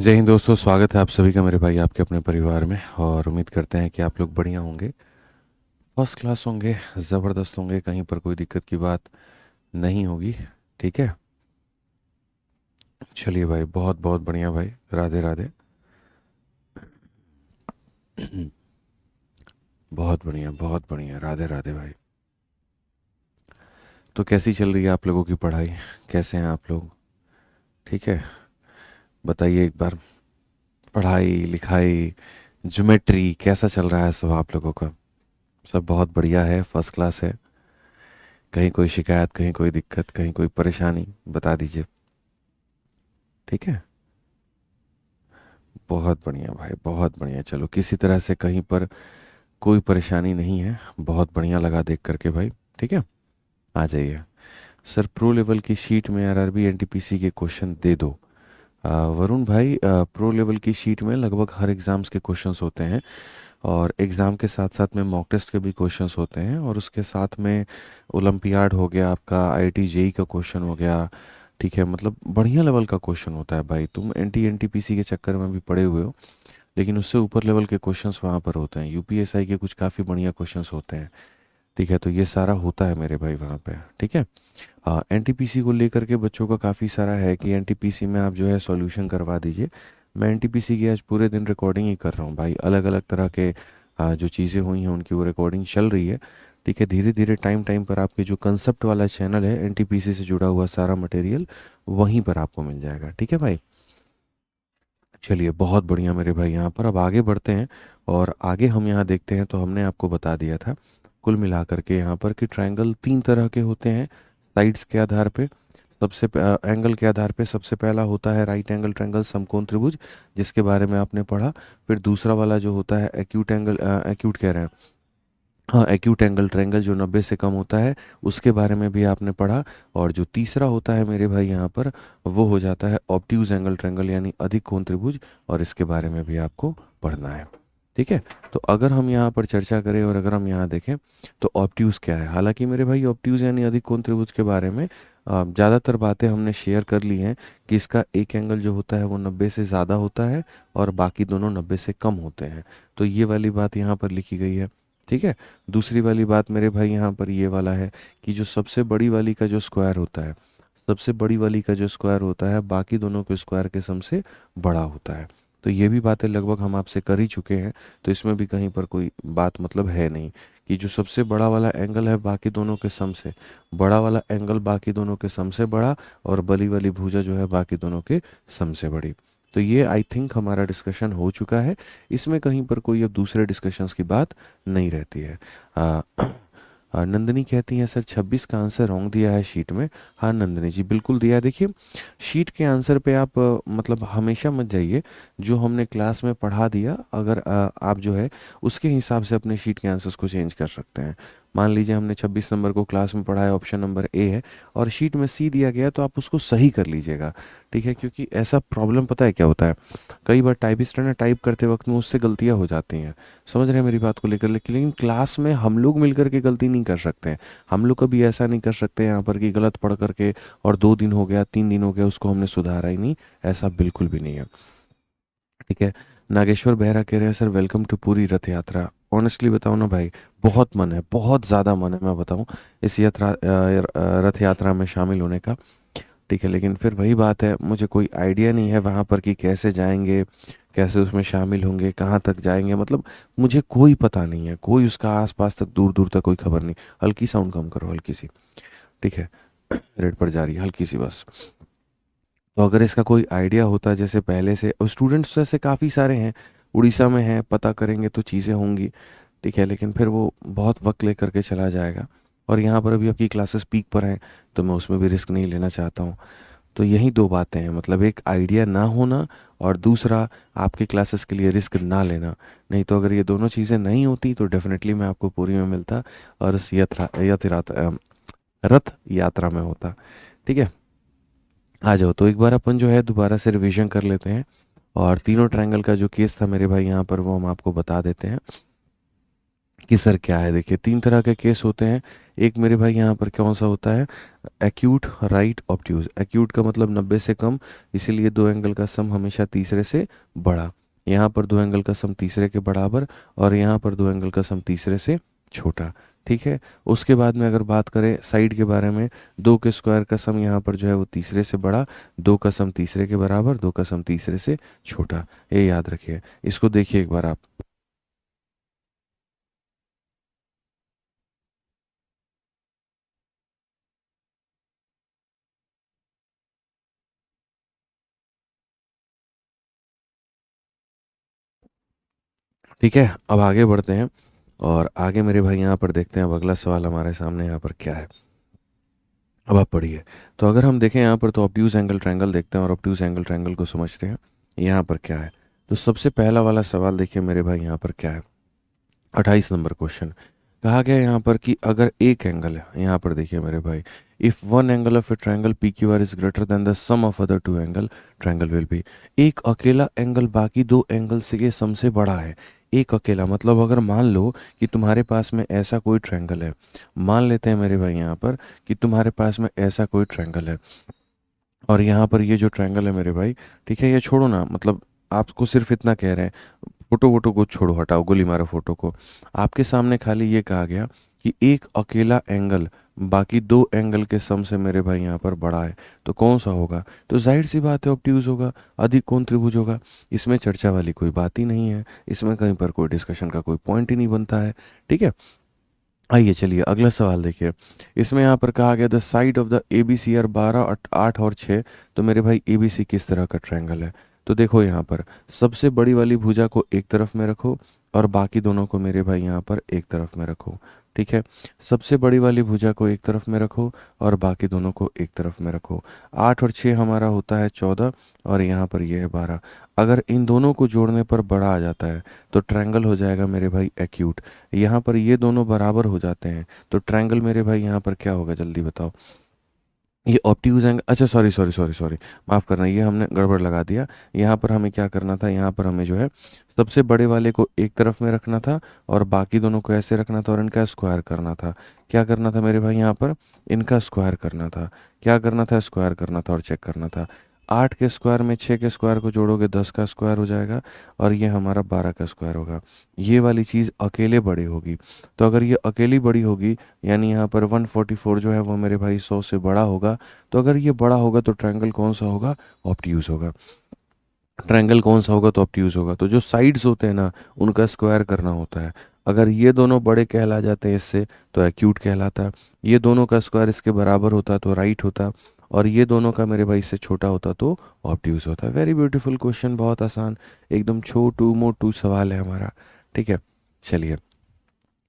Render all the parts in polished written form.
जय हिंद दोस्तों, स्वागत है आप सभी का मेरे भाई आपके अपने परिवार में। और उम्मीद करते हैं कि आप लोग बढ़िया होंगे, फर्स्ट क्लास होंगे, ज़बरदस्त होंगे, कहीं पर कोई दिक्कत की बात नहीं होगी। ठीक है, चलिए भाई, बहुत बहुत बढ़िया भाई, राधे राधे। बहुत बढ़िया, राधे राधे भाई। तो कैसी चल रही है आप लोगों की पढ़ाई? कैसे हैं आप लोग? ठीक है, बताइए एक बार। पढ़ाई लिखाई, ज्योमेट्री कैसा चल रहा है सब आप लोगों का? सब बहुत बढ़िया है, फर्स्ट क्लास है? कहीं कोई शिकायत, कहीं कोई दिक्कत, कहीं कोई परेशानी, बता दीजिए। ठीक है, बहुत बढ़िया भाई, बहुत बढ़िया। चलो, किसी तरह से कहीं पर कोई परेशानी नहीं है, बहुत बढ़िया लगा देख करके भाई। ठीक है, आ जाइए। सर, प्रो लेवल की शीट में आरआरबी एनटीपीसी के क्वेश्चन दे दो। वरुण भाई, प्रो लेवल की शीट में लगभग हर एग्ज़ाम्स के क्वेश्चंस होते हैं, और एग्ज़ाम के साथ साथ में मॉक टेस्ट के भी क्वेश्चंस होते हैं, और उसके साथ में ओलंपियाड हो गया, आपका आईआईटी जेई का क्वेश्चन हो गया। ठीक है, मतलब बढ़िया लेवल का क्वेश्चन होता है भाई। तुम एनटीपीसी के चक्कर में भी पड़े हुए हो, लेकिन उससे ऊपर लेवल के क्वेश्चंस वहाँ पर होते हैं। यूपीएसआई के कुछ काफ़ी बढ़िया क्वेश्चंस होते हैं। ठीक है, तो ये सारा होता है मेरे भाई वहाँ पे। ठीक है, एनटीपीसी को लेकर के बच्चों का काफ़ी सारा है कि एनटीपीसी में आप जो है सॉल्यूशन करवा दीजिए। मैं एनटीपीसी की आज पूरे दिन रिकॉर्डिंग ही कर रहा हूँ भाई। अलग अलग तरह के जो चीज़ें हुई हैं उनकी वो रिकॉर्डिंग चल रही है। ठीक है, धीरे धीरे टाइम टाइम पर आपके जो कंसेप्ट वाला चैनल है, एनटीपीसी से जुड़ा हुआ सारा मटेरियल वहीं पर आपको मिल जाएगा। ठीक है भाई, चलिए बहुत बढ़िया मेरे भाई। यहाँ पर अब आगे बढ़ते हैं, और आगे हम यहाँ देखते हैं, तो हमने आपको बता दिया था कुल मिलाकर के यहाँ पर कि ट्रायंगल तीन तरह के होते हैं साइड्स के आधार पे। एंगल के आधार पे सबसे पहला होता है राइट एंगल ट्रायंगल, समकोण त्रिभुज, जिसके बारे में आपने पढ़ा। फिर दूसरा वाला जो होता है एक्यूट एंगल, एक्यूट कह रहे हैं, हाँ, एक्यूट एंगल ट्रायंगल जो 90 से कम होता है, उसके बारे में भी आपने पढ़ा। और जो तीसरा होता है मेरे भाई यहाँ पर, वो हो जाता है ऑब्ट्यूज एंगल ट्रायंगल यानी अधिक कोण त्रिभुज, और इसके बारे में भी आपको पढ़ना है। ठीक है, तो अगर हम यहाँ पर चर्चा करें और अगर हम यहाँ देखें, तो ऑब्ट्यूज क्या है? हालांकि मेरे भाई ऑब्ट्यूज यानी अधिक कोण त्रिभुज के बारे में ज़्यादातर बातें हमने शेयर कर ली हैं कि इसका एक एंगल जो होता है वो 90 से ज़्यादा होता है, और बाकी दोनों 90 से कम होते हैं। तो ये वाली बात यहाँ पर लिखी गई है। ठीक है, दूसरी वाली बात मेरे भाई यहाँ पर ये वाला है कि जो सबसे बड़ी वाली का जो स्क्वायर होता है, सबसे बड़ी वाली का जो स्क्वायर होता है बाकी दोनों के स्क्वायर के सम से बड़ा होता है। तो ये भी बातें लगभग हम आपसे कर ही चुके हैं, तो इसमें भी कहीं पर कोई बात मतलब है नहीं कि जो सबसे बड़ा वाला एंगल है बाकी दोनों के सम से बड़ा वाला एंगल बाकी दोनों के सम से बड़ा, और बड़ी वाली भुजा जो है बाकी दोनों के सम से बड़ी। तो ये आई थिंक हमारा डिस्कशन हो चुका है। इसमें कहीं पर कोई अब दूसरे डिस्कशंस की बात नहीं रहती है। आ, नंदिनी कहती हैं सर 26 का आंसर रॉन्ग दिया है शीट में। हाँ नंदिनी जी, बिल्कुल दिया है। देखिए, शीट के आंसर पे आप मतलब हमेशा मत जाइए। जो हमने क्लास में पढ़ा दिया, अगर आप जो है उसके हिसाब से अपने शीट के आंसर्स को चेंज कर सकते हैं। मान लीजिए हमने 26 नंबर को क्लास में पढ़ा है, ऑप्शन नंबर ए है, और शीट में सी दिया गया, तो आप उसको सही कर लीजिएगा। ठीक है, क्योंकि ऐसा प्रॉब्लम पता है क्या होता है, कई बार टाइपिस्ट है ना, टाइप करते वक्त में उससे गलतियां हो जाती हैं। समझ रहे हैं मेरी बात को लेकर? लेकिन क्लास में हम लोग मिलकर के गलती नहीं कर सकते हैं। हम लोग कभी ऐसा नहीं कर सकते यहाँ पर कि गलत पढ़ करके और 2 दिन हो गया, 3 दिन हो गया, उसको हमने सुधारा ही नहीं। ऐसा बिल्कुल भी नहीं है। ठीक है, नागेश्वर बेहरा कह रहे हैं सर वेलकम टू पूरी रथ यात्रा। ऑनेस्टली बताओ ना भाई, बहुत मन है, बहुत ज़्यादा मन है, मैं बताऊं, इस रथ यात्रा में शामिल होने का। ठीक है, लेकिन फिर वही बात है, मुझे कोई आइडिया नहीं है वहाँ पर कि कैसे जाएंगे, कैसे उसमें शामिल होंगे, कहाँ तक जाएंगे, मतलब मुझे कोई पता नहीं है, कोई उसका आसपास तक दूर दूर तक कोई खबर नहीं। हल्की साउंड कम करो, हल्की सी। ठीक है, रेड पर जा रही है हल्की सी बस। तो अगर इसका कोई आइडिया होता जैसे पहले से, और स्टूडेंट्स तो ऐसे काफ़ी सारे हैं, उड़ीसा में हैं, पता करेंगे तो चीज़ें होंगी। ठीक है, लेकिन फिर वो बहुत वक्त लेकर के चला जाएगा, और यहाँ पर अभी आपकी क्लासेस पीक पर हैं, तो मैं उसमें भी रिस्क नहीं लेना चाहता हूँ। तो यही दो बातें हैं, मतलब एक आइडिया ना होना, और दूसरा आपके क्लासेस के लिए रिस्क ना लेना। नहीं तो अगर ये दोनों चीज़ें नहीं होती तो डेफिनेटली मैं आपको पूरी में मिलता, और उस रथ यात्रा में होता। ठीक है, आ जाओ, तो एक बार अपन जो है दोबारा से रिवीजन कर लेते हैं, और तीनों ट्रायंगल का जो केस था मेरे भाई यहाँ पर, वो हम आपको बता देते हैं कि सर क्या है। देखिए, तीन तरह के केस होते हैं। एक मेरे भाई यहाँ पर कौन सा होता है, एक्यूट राइट ऑब्ट्यूज। एक्यूट का मतलब 90 से कम, इसीलिए दो एंगल का सम हमेशा तीसरे से बड़ा। यहाँ पर दो एंगल का सम तीसरे के बराबर, और यहाँ पर दो एंगल का सम तीसरे से छोटा। ठीक है। उसके बाद में अगर बात करें साइड के बारे में, दो के स्क्वायर का सम यहाँ पर जो है वो तीसरे से बड़ा, दो का सम तीसरे के बराबर, दो का सम तीसरे से छोटा। ये याद रखिए। इसको देखिए एक बार आप। ठीक है, अब आगे बढ़ते हैं, और आगे मेरे भाई यहाँ पर देखते हैं अब अगला सवाल हमारे सामने यहाँ पर क्या है। अब आप पढ़िए। तो अगर हम देखें यहाँ पर, तो ऑब्ट्यूज एंगल ट्रायंगल देखते हैं और ऑब्ट्यूज एंगल ट्रायंगल को समझते हैं। यहाँ पर क्या है, तो सबसे पहला वाला सवाल देखिए मेरे भाई यहाँ पर क्या है। 28 नंबर क्वेश्चन। कहा गया यहाँ पर कि अगर एक एंगल है, यहाँ पर देखिए मेरे भाई, if one angle of a triangle P Q R is greater than the sum of other two angle, triangle will be. एक अकेला एंगल बाकी दो एंगल से के सम से बड़ा है। एक अकेला मतलब अगर मान लो कि तुम्हारे पास में ऐसा कोई ट्रायंगल है, मान लेते हैं मेरे भाई यहाँ पर कि तुम्हारे पास में ऐसा कोई ट्रायंगल है, और यहाँ पर ये जो ट्रायंगल है मेरे भाई, ठीक है, ये छोड़ो ना, मतलब आपको सिर्फ इतना कह रहे हैं, फोटो वोटो को छोड़ो, हटाओ, गोली मारो फोटो को। आपके सामने खाली ये कहा गया कि एक अकेला एंगल बाकी दो एंगल के सम से मेरे भाई यहाँ पर बड़ा है, तो कौन सा होगा, तो जाहिर सी बात है ऑब्ट्यूज होगा, अधिक कोण त्रिभुज होगा। इसमें चर्चा वाली कोई बात ही नहीं है, इसमें कहीं पर कोई डिस्कशन का कोई पॉइंट ही नहीं बनता है। ठीक है। आइए चलिए अगला सवाल देखिए। इसमें यहाँ पर कहा गया the side of the A B C are 12, 8 और 6। तो मेरे भाई ए बी सी किस तरह का ट्रायंगल है, तो देखो यहाँ पर सबसे बड़ी वाली भुजा को एक तरफ में रखो, और बाकी दोनों को मेरे भाई यहाँ पर एक तरफ में रखो। ठीक है। सबसे बड़ी वाली भुजा को एक तरफ में रखो, और बाकी दोनों को एक तरफ में रखो। 8 और 6 हमारा होता है 14, और यहाँ पर ये है 12। अगर इन दोनों को जोड़ने पर बड़ा आ जाता है तो ट्रायंगल हो जाएगा मेरे भाई एक्यूट। यहाँ पर ये दोनों बराबर हो जाते हैं तो ट्रायंगल मेरे भाई यहाँ पर क्या होगा, जल्दी बताओ। ये ऑब्ट्यूज एंगल, अच्छा सॉरी सॉरी सॉरी सॉरी, माफ़ करना, ये हमने गड़बड़ लगा दिया। यहाँ पर हमें क्या करना था, यहाँ पर हमें जो है सबसे बड़े वाले को एक तरफ में रखना था, और बाकी दोनों को ऐसे रखना था, और इनका स्क्वायर करना था। क्या करना था मेरे भाई यहाँ पर, इनका स्क्वायर करना था। क्या करना था, स्क्वायर करना था और चेक करना था। 8 के स्क्वायर में 6 के स्क्वायर को जोड़ोगे 10 का स्क्वायर हो जाएगा, और ये हमारा 12 का स्क्वायर होगा। ये वाली चीज़ अकेले बड़ी होगी। तो अगर ये अकेली बड़ी होगी, यानी यहाँ पर 144 जो है वो मेरे भाई 100 से बड़ा होगा। तो अगर ये बड़ा होगा तो ट्रायंगल कौन सा होगा, ऑब्ट्यूज होगा। ट्रायंगल कौन सा होगा, तो ऑब्ट्यूज होगा। तो जो साइड्स होते हैं ना, उनका स्क्वायर करना होता है। अगर ये दोनों बड़े कहला जाते हैं इससे, तो एक्यूट कहलाता। ये दोनों का स्क्वायर इसके बराबर होता तो राइट होता, और ये दोनों का मेरे भाई इससे छोटा होता तो ऑब्ट्यूज होता। वेरी ब्यूटीफुल क्वेश्चन, बहुत आसान, एकदम छोटू मोटू सवाल है हमारा। ठीक है। चलिए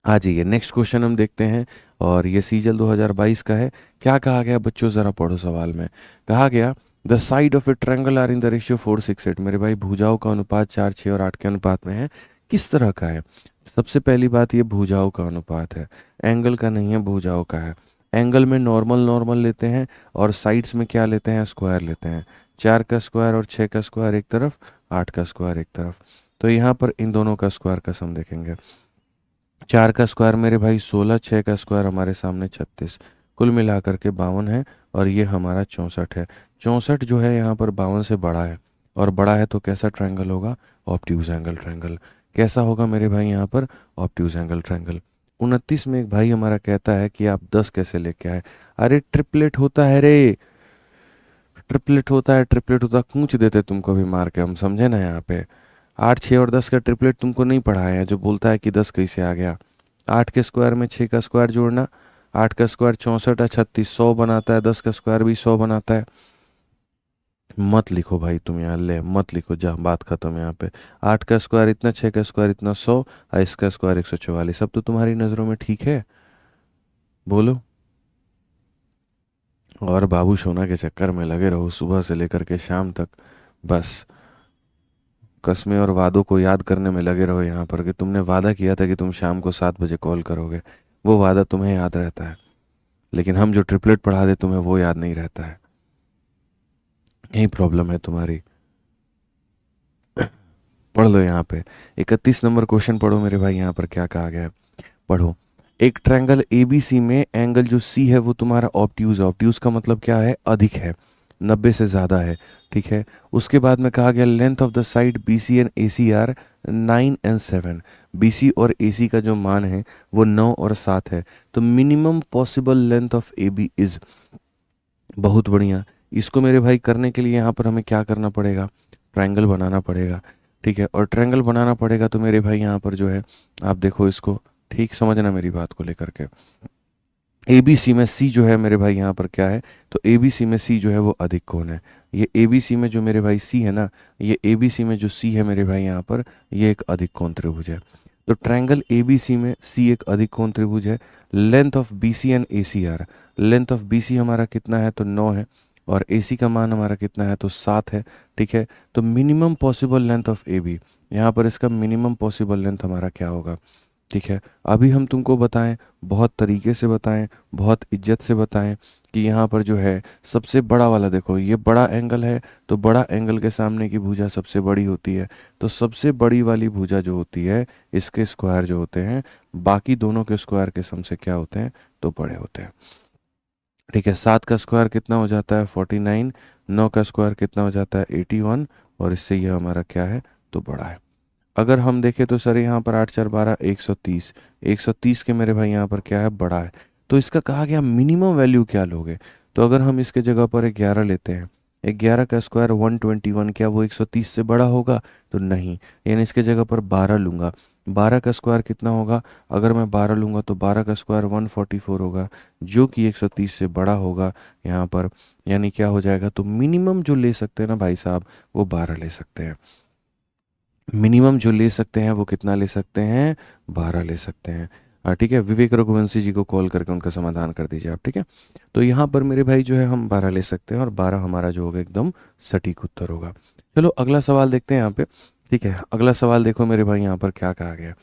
आ जाइए नेक्स्ट क्वेश्चन हम देखते हैं, और ये सीजल 2022 का है। क्या कहा गया बच्चों, ज़रा पढ़ो सवाल में। कहा गया the side of a triangle are in the ratio 4:6:8। मेरे भाई भुजाओं का अनुपात 4:6 और 8 के अनुपात में है, किस तरह का है। सबसे पहली बात, ये भुजाओं का अनुपात है, एंगल का नहीं है, भुजाओं का है। एंगल में नॉर्मल नॉर्मल लेते हैं, और साइड्स में क्या लेते हैं, स्क्वायर लेते हैं। 4 का स्क्वायर और 6 का स्क्वायर एक तरफ, 8 का स्क्वायर एक तरफ। तो यहाँ पर इन दोनों का स्क्वायर का सम देखेंगे। 4 का स्क्वायर मेरे भाई 16, 6 का स्क्वायर हमारे सामने 36, कुल मिलाकर के 52 है, और ये हमारा 64 है। 64 जो है यहाँ पर 52 से बड़ा है, और बड़ा है तो कैसा ट्रायंगल होगा, ऑब्ट्यूज एंगल ट्रायंगल। कैसा होगा मेरे भाई यहाँ पर, ऑब्ट्यूज एंगल ट्रायंगल। 29 में एक भाई हमारा कहता है कि आप 10 कैसे लेके आए। अरे ट्रिपलेट होता है रे, ट्रिपलेट होता है, ट्रिपलेट होता, कूच देते तुमको भी मार के, हम समझे ना यहाँ पे। 8, 6 और 10 का ट्रिपलेट तुमको नहीं पढ़ाए हैं, जो बोलता है कि 10 कैसे आ गया। 8 के स्क्वायर में 6 का स्क्वायर जोड़ना, 8 का स्क्वायर 64 है, 36 100 बनाता है, 10 का स्क्वायर भी 100 बनाता है। मत लिखो भाई तुम यहाँ, ले मत लिखो, जा बात खत्म यहाँ पे। 8 का स्क्वायर इतना, 6 का स्क्वायर इतना 100, और इसका स्क्वायर 144। सब तो तुम्हारी नज़रों में ठीक है, बोलो। और बाबू सोना के चक्कर में लगे रहो सुबह से लेकर के शाम तक, बस कस्में और वादों को याद करने में लगे रहो यहाँ पर, कि तुमने वादा किया था कि तुम शाम को 7 बजे कॉल करोगे। वो वादा तुम्हें याद रहता है, लेकिन हम जो ट्रिपलेट पढ़ा दे तुम्हें वो याद नहीं रहता है। यही प्रॉब्लम है तुम्हारी। पढ़ लो यहाँ पे 31 नंबर क्वेश्चन पढ़ो मेरे भाई, यहाँ पर क्या कहा गया है, पढ़ो। एक ट्रायंगल एबीसी में एंगल जो सी है वो तुम्हारा ऑब्ट्यूज है। ऑब्ट्यूज का मतलब क्या है, अधिक है, 90 से ज़्यादा है, ठीक है। उसके बाद में कहा गया length of the side B C and A C are 9 and 7। B C और ए सी का जो मान है वो 9 और 7 है। तो minimum possible length of A B is, बहुत बढ़िया। इसको मेरे भाई करने के लिए यहाँ पर हमें क्या करना पड़ेगा, ट्रायंगल बनाना पड़ेगा, ठीक है। और ट्रायंगल बनाना पड़ेगा तो मेरे भाई यहाँ पर जो है आप देखो इसको, ठीक समझना मेरी बात को लेकर के। ए बी सी में सी जो है मेरे भाई यहाँ पर क्या है, तो ए बी सी में सी जो है वो अधिक कोण है। ये ए बी सी में जो मेरे भाई सी है ना, ये ए बी सी में जो सी है मेरे भाई यहाँ पर, ये एक अधिक कोण त्रिभुज है। तो ट्रायंगल ए बी सी में सी एक अधिक कोण त्रिभुज है। Length of B C and A C are, length of B C हमारा कितना है, तो 9 है, और ए सी का मान हमारा कितना है, तो 7 है, ठीक है। तो minimum possible length of A B, यहाँ पर इसका मिनिमम पॉसिबल लेंथ हमारा क्या होगा, ठीक है। अभी हम तुमको बताएं, बहुत तरीके से बताएं, बहुत इज्जत से बताएं कि यहाँ पर जो है सबसे बड़ा वाला, देखो ये बड़ा एंगल है, तो बड़ा एंगल के सामने की भुजा सबसे बड़ी होती है। तो सबसे बड़ी वाली भुजा जो होती है, इसके स्क्वायर जो होते हैं, बाकी दोनों के स्क्वायर के सम से क्या होते हैं, तो बड़े होते हैं, ठीक है। 7 का स्क्वायर कितना हो जाता है, 49। 9 का स्क्वायर कितना हो जाता है, 81। और इससे यह हमारा क्या है, तो बड़ा है। अगर हम देखें तो सर यहाँ पर 8 4 12 130, 130 के मेरे भाई यहाँ पर क्या है, बड़ा है। तो इसका कहा गया मिनिमम वैल्यू क्या लोगे, तो अगर हम इसके जगह पर 11 लेते हैं, 11 का स्क्वायर 121, क्या वो 130 से बड़ा होगा, तो नहीं। यानी इसके जगह पर 12 लूँगा, 12 का स्क्वायर कितना होगा, अगर मैं 12 लूँगा तो 12 का स्क्वायर 144 होगा, जो कि 130 से बड़ा होगा यहाँ पर। यानी क्या हो जाएगा, तो मिनिमम जो ले सकते हैं ना भाई साहब, वो 12 ले सकते हैं। मिनिमम जो ले सकते हैं वो कितना ले सकते हैं, 12 ले सकते हैं, ठीक है। विवेक रघुवंशी जी को कॉल करके उनका समाधान कर दीजिए आप, ठीक है। तो यहाँ पर मेरे भाई जो है हम 12 ले सकते हैं, और 12 हमारा जो होगा एकदम सटीक उत्तर होगा। चलो अगला सवाल देखते हैं यहाँ पे, ठीक है। अगला सवाल देखो मेरे भाई यहाँ पर क्या कहा गया।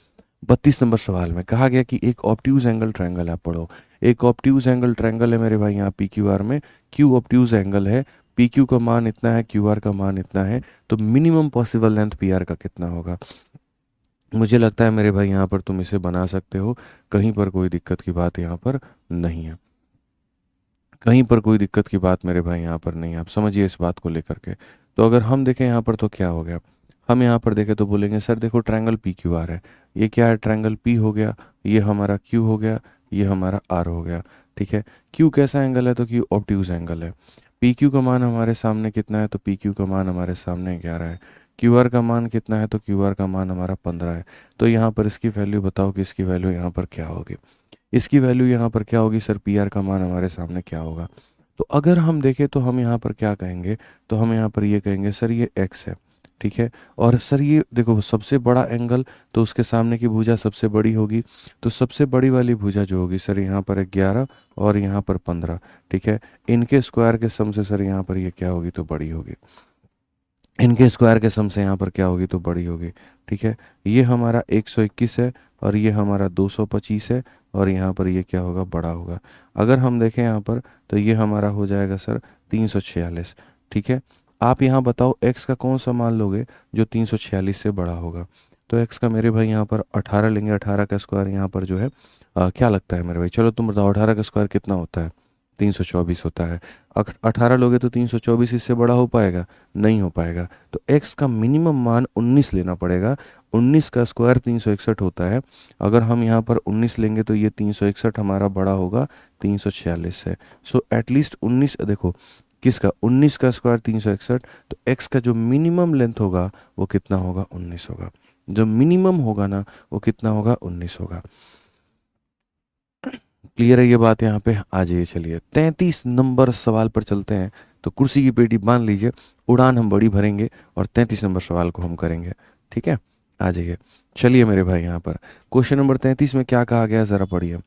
32 नंबर सवाल में कहा गया कि एक ऑब्ट्यूज एंगल ट्रायंगल, आप पढ़ो। एक ऑब्ट्यूज एंगल ट्रायंगल है मेरे भाई यहाँ पी क्यू आर में, क्यू ऑब्ट्यूज एंगल है, पी क्यू का मान इतना है, क्यू आर का मान इतना है, तो minimum possible length P R का कितना होगा। मुझे लगता है मेरे भाई यहाँ पर तुम इसे बना सकते हो, कहीं पर कोई दिक्कत की बात यहाँ पर नहीं है, कहीं पर कोई दिक्कत की बात मेरे भाई यहाँ पर नहीं है, आप समझिए इस बात को लेकर के। तो अगर हम देखें यहाँ पर तो क्या हो गया, हम यहाँ पर देखें तो बोलेंगे सर देखो ट्रायंगल पी क्यू आर है, ये क्या है, ट्रायंगल पी हो गया, ये हमारा क्यू हो गया, ये हमारा आर हो गया, ठीक है। क्यू कैसा एंगल है, तो क्यू ऑब्ट्यूज एंगल है। पी क्यू का मान हमारे सामने कितना है, तो पी क्यू का मान हमारे सामने 11 है। क्यू आर का मान कितना है, तो क्यू आर का मान हमारा 15 है। तो यहाँ पर इसकी वैल्यू बताओ कि इसकी वैल्यू यहाँ पर क्या होगी, इसकी वैल्यू यहाँ पर क्या होगी सर, पी आर का मान हमारे सामने क्या होगा। तो अगर हम देखें तो हम यहाँ पर क्या कहेंगे, तो हम यहाँ पर ये कहेंगे सर ये एक्स है, ठीक है। और सर ये देखो सबसे बड़ा एंगल, तो उसके सामने की भुजा सबसे बड़ी होगी, तो सबसे बड़ी वाली भुजा जो होगी सर यहाँ पर 11 और यहाँ पर 15, ठीक है। इनके स्क्वायर के सम से सर यहाँ पर ये क्या होगी, तो बड़ी होगी, इनके स्क्वायर के सम से यहाँ पर क्या होगी, तो बड़ी होगी, ठीक है। ये हमारा 121 है, और ये हमारा 225 है, और यहाँ पर ये क्या होगा, बड़ा होगा। अगर हम देखें यहाँ पर तो ये हमारा हो जाएगा सर 346, ठीक है। आप यहाँ बताओ x का कौन सा मान लोगे जो 346 से बड़ा होगा, तो x का मेरे भाई यहाँ पर 18 लेंगे, 18 का स्क्वायर यहाँ पर जो है क्या लगता है मेरे भाई, चलो तुम बताओ 18 का स्क्वायर कितना होता है, 324 होता है। 18 लोगे तो 324 इससे बड़ा हो पाएगा, नहीं हो पाएगा। तो x का मिनिमम मान 19 लेना पड़ेगा, 19 का स्क्वायर 361 होता है। अगर हम यहाँ पर 19 लेंगे तो ये 361 हमारा बड़ा होगा 346 से। सो एटलीस्ट 19, देखो किसका, 19 का स्क्वायर 361, तो x का जो मिनिमम लेंथ होगा वो कितना होगा, 19 होगा। जो मिनिमम होगा ना वो कितना होगा, 19 होगा। क्लियर है ये बात, यहाँ पे आ जाइए। चलिए 33 नंबर सवाल पर चलते हैं। तो कुर्सी की पेटी बांध लीजिए, उड़ान हम बड़ी भरेंगे और 33 नंबर सवाल को हम करेंगे, ठीक है। आ जाइए। चलिए मेरे भाई यहाँ पर क्वेश्चन नंबर 33 में क्या कहा गया, ज़रा पढ़िए।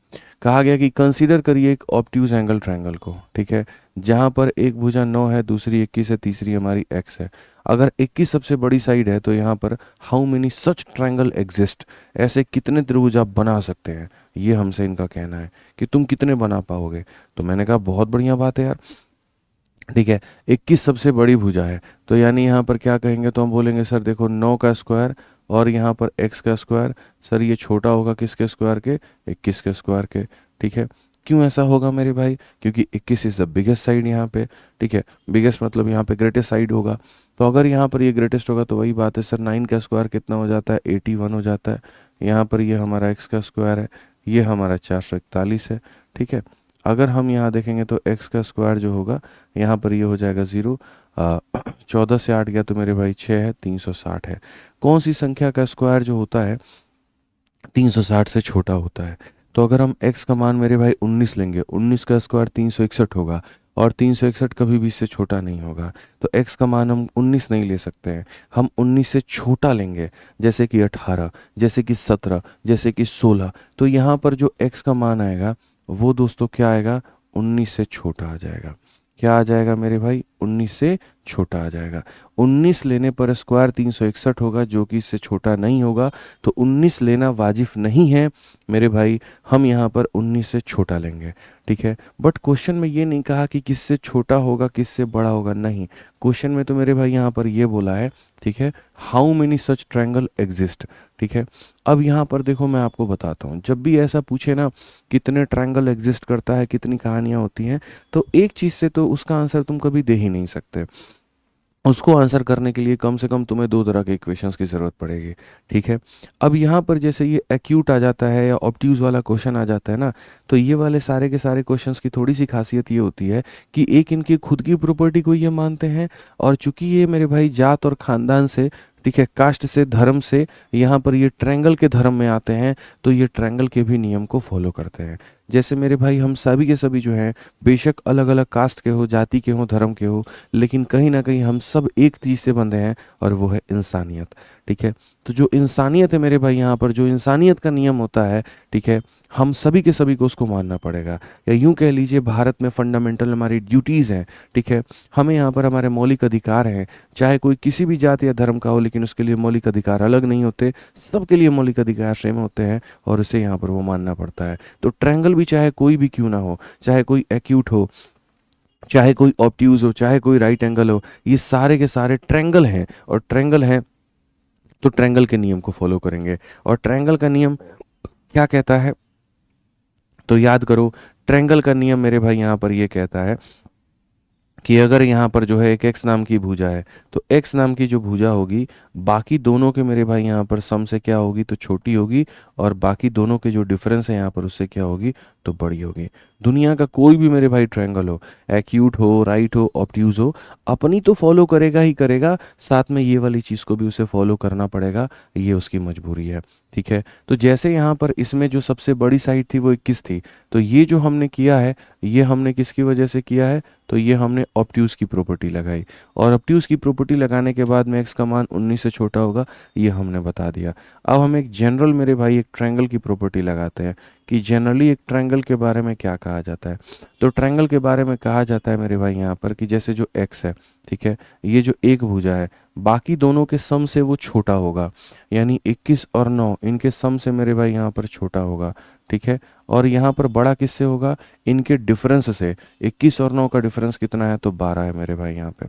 कहा गया कि कंसीडर करिए एक ऑब्ट्यूज एंगल ट्रायंगल को, ठीक है, जहाँ पर एक भुजा 9 है, दूसरी 21 है, तीसरी हमारी x है। अगर 21 सबसे बड़ी साइड है तो यहाँ पर how many such triangle exist, ऐसे कितने त्रिभुज आप बना सकते हैं, ये हमसे इनका कहना है कि तुम कितने बना पाओगे। तो मैंने कहा बहुत बढ़िया बात है यार, ठीक है। 21 सबसे बड़ी भुजा है, तो यानी यहाँ पर क्या कहेंगे, तो हम बोलेंगे सर देखो 9 का स्क्वायर और यहाँ पर x का स्क्वायर, सर ये छोटा होगा किसके स्क्वायर के, 21 के स्क्वायर के, ठीक है। क्यों ऐसा होगा मेरे भाई, क्योंकि 21 इज़ द बिगेस्ट साइड यहाँ पे, ठीक है। बिगेस्ट मतलब यहाँ पे ग्रेटेस्ट साइड होगा, तो अगर यहाँ पर ये ग्रेटेस्ट होगा तो वही बात है सर, 9 का स्क्वायर कितना हो जाता है, 81 हो जाता है। यहाँ पर ये हमारा x का स्क्वायर है, ये हमारा 441 है, ठीक है। अगर हम यहाँ देखेंगे तो x का स्क्वायर जो होगा यहाँ पर ये हो जाएगा 0, 14 से 8 गया तो मेरे भाई 6 है, 360 है। कौन सी संख्या का स्क्वायर जो होता है 360 से छोटा होता है? तो अगर हम x का मान मेरे भाई 19 लेंगे, 19 का स्क्वायर 361 होगा, और 361 कभी भी इससे छोटा नहीं होगा, तो x का मान हम 19 नहीं ले सकते हैं, हम 19 से छोटा लेंगे, जैसे कि 18, जैसे कि 17, जैसे कि 16। तो यहाँ पर जो x का मान आएगा वो दोस्तों क्या आएगा, 19 से छोटा आ जाएगा। क्या आ जाएगा मेरे भाई, 19 से छोटा आ जाएगा। 19 लेने पर स्क्वायर 361 होगा, जो कि इससे छोटा नहीं होगा, तो 19 लेना वाजिब नहीं है मेरे भाई, हम यहाँ पर 19 से छोटा लेंगे, ठीक है। बट क्वेश्चन में ये नहीं कहा कि किससे छोटा होगा किससे बड़ा होगा, नहीं, क्वेश्चन में तो मेरे भाई यहाँ पर ये बोला है, ठीक है, how many such triangle exist, ठीक है। अब यहाँ पर देखो मैं आपको बताता हूँ, जब भी ऐसा पूछे ना कितने ट्रायंगल एग्जिस्ट करता है, कितनी कहानियाँ होती हैं, तो एक चीज़ से तो उसका आंसर तुम कभी दे ही नहीं सकते। उसको आंसर करने के लिए कम से कम तुम्हें दो तरह के इक्वेशंस की ज़रूरत पड़ेगी, ठीक है। अब यहाँ पर जैसे ये एक्यूट आ जाता है या ऑब्ट्यूज वाला क्वेश्चन आ जाता है ना, तो ये वाले सारे के सारे क्वेश्चंस की थोड़ी सी खासियत ये होती है कि एक इनकी खुद की प्रॉपर्टी को ये मानते हैं, और चूंकि ये मेरे भाई जात और ख़ानदान से, ठीक है, कास्ट से, धर्म से, यहाँ पर ये ट्रायंगल के धर्म में आते हैं, तो ये ट्रायंगल के भी नियम को फॉलो करते हैं। जैसे मेरे भाई हम सभी के सभी जो हैं बेशक अलग अलग कास्ट के हो, जाति के हो, धर्म के हो, लेकिन कहीं ना कहीं हम सब एक चीज़ से बंधे हैं, और वो है इंसानियत, ठीक है। तो जो इंसानियत है मेरे भाई, यहाँ पर जो इंसानियत का नियम होता है, ठीक है, हम सभी के सभी को उसको मानना पड़ेगा, या यूं कह लीजिए भारत में फंडामेंटल हमारी ड्यूटीज़ हैं, ठीक है। हमें यहाँ पर हमारे मौलिक अधिकार हैं, चाहे कोई किसी भी जाति या धर्म का हो, लेकिन उसके लिए मौलिक अधिकार अलग नहीं होते, सबके लिए मौलिक अधिकार सेम होते हैं, और उसे यहाँ पर वो मानना पड़ता है। तो ट्रायंगल भी चाहे कोई भी क्यों ना हो, चाहे कोई एक्यूट हो, चाहे कोई ऑब्ट्यूज हो, चाहे कोई राइट एंगल हो, ये सारे के सारे ट्रायंगल हैं, और ट्रायंगल हैं तो ट्रायंगल के नियम को फॉलो करेंगे। और ट्रायंगल का नियम क्या कहता है, तो याद करो, ट्रायंगल का नियम मेरे भाई यहाँ पर ये कहता है कि अगर यहाँ पर जो है एक x नाम की भुजा है, तो x नाम की जो भुजा होगी बाकी दोनों के मेरे भाई यहाँ पर सम से क्या होगी, तो छोटी होगी, और बाकी दोनों के जो डिफरेंस है यहाँ पर उससे क्या होगी, तो बड़ी होगी। दुनिया का कोई भी मेरे भाई ट्रायंगल हो, एक्यूट हो, राइट हो, ऑब्ट्यूज हो, अपनी तो फॉलो करेगा ही करेगा, साथ में ये वाली चीज़ को भी उसे फॉलो करना पड़ेगा, ये उसकी मजबूरी है, ठीक है। तो जैसे यहाँ पर इसमें जो सबसे बड़ी साइड थी वो 21 थी, तो ये जो हमने किया है ये हमने किसकी वजह से किया है, तो ये हमने ऑब्ट्यूज की प्रॉपर्टी लगाई, और ऑब्ट्यूज की प्रॉपर्टी लगाने के बाद में x का मान 19 से छोटा होगा, ये हमने बता दिया। अब हम एक जनरल मेरे भाई एक ट्रायंगल की प्रॉपर्टी लगाते हैं कि जनरली एक ट्रायंगल के बारे में क्या कहा जाता है। तो ट्रायंगल के बारे में कहा जाता है मेरे भाई यहाँ पर कि जैसे जो x है, ठीक है, ये जो एक भुजा है बाकी दोनों के सम से वो छोटा होगा, यानी 21 और 9 इनके सम से मेरे भाई यहाँ पर छोटा होगा, ठीक है। और यहाँ पर बड़ा किससे होगा, इनके डिफरेंस से। 21 और 9 का डिफरेंस कितना है, तो 12 है मेरे भाई, यहाँ पे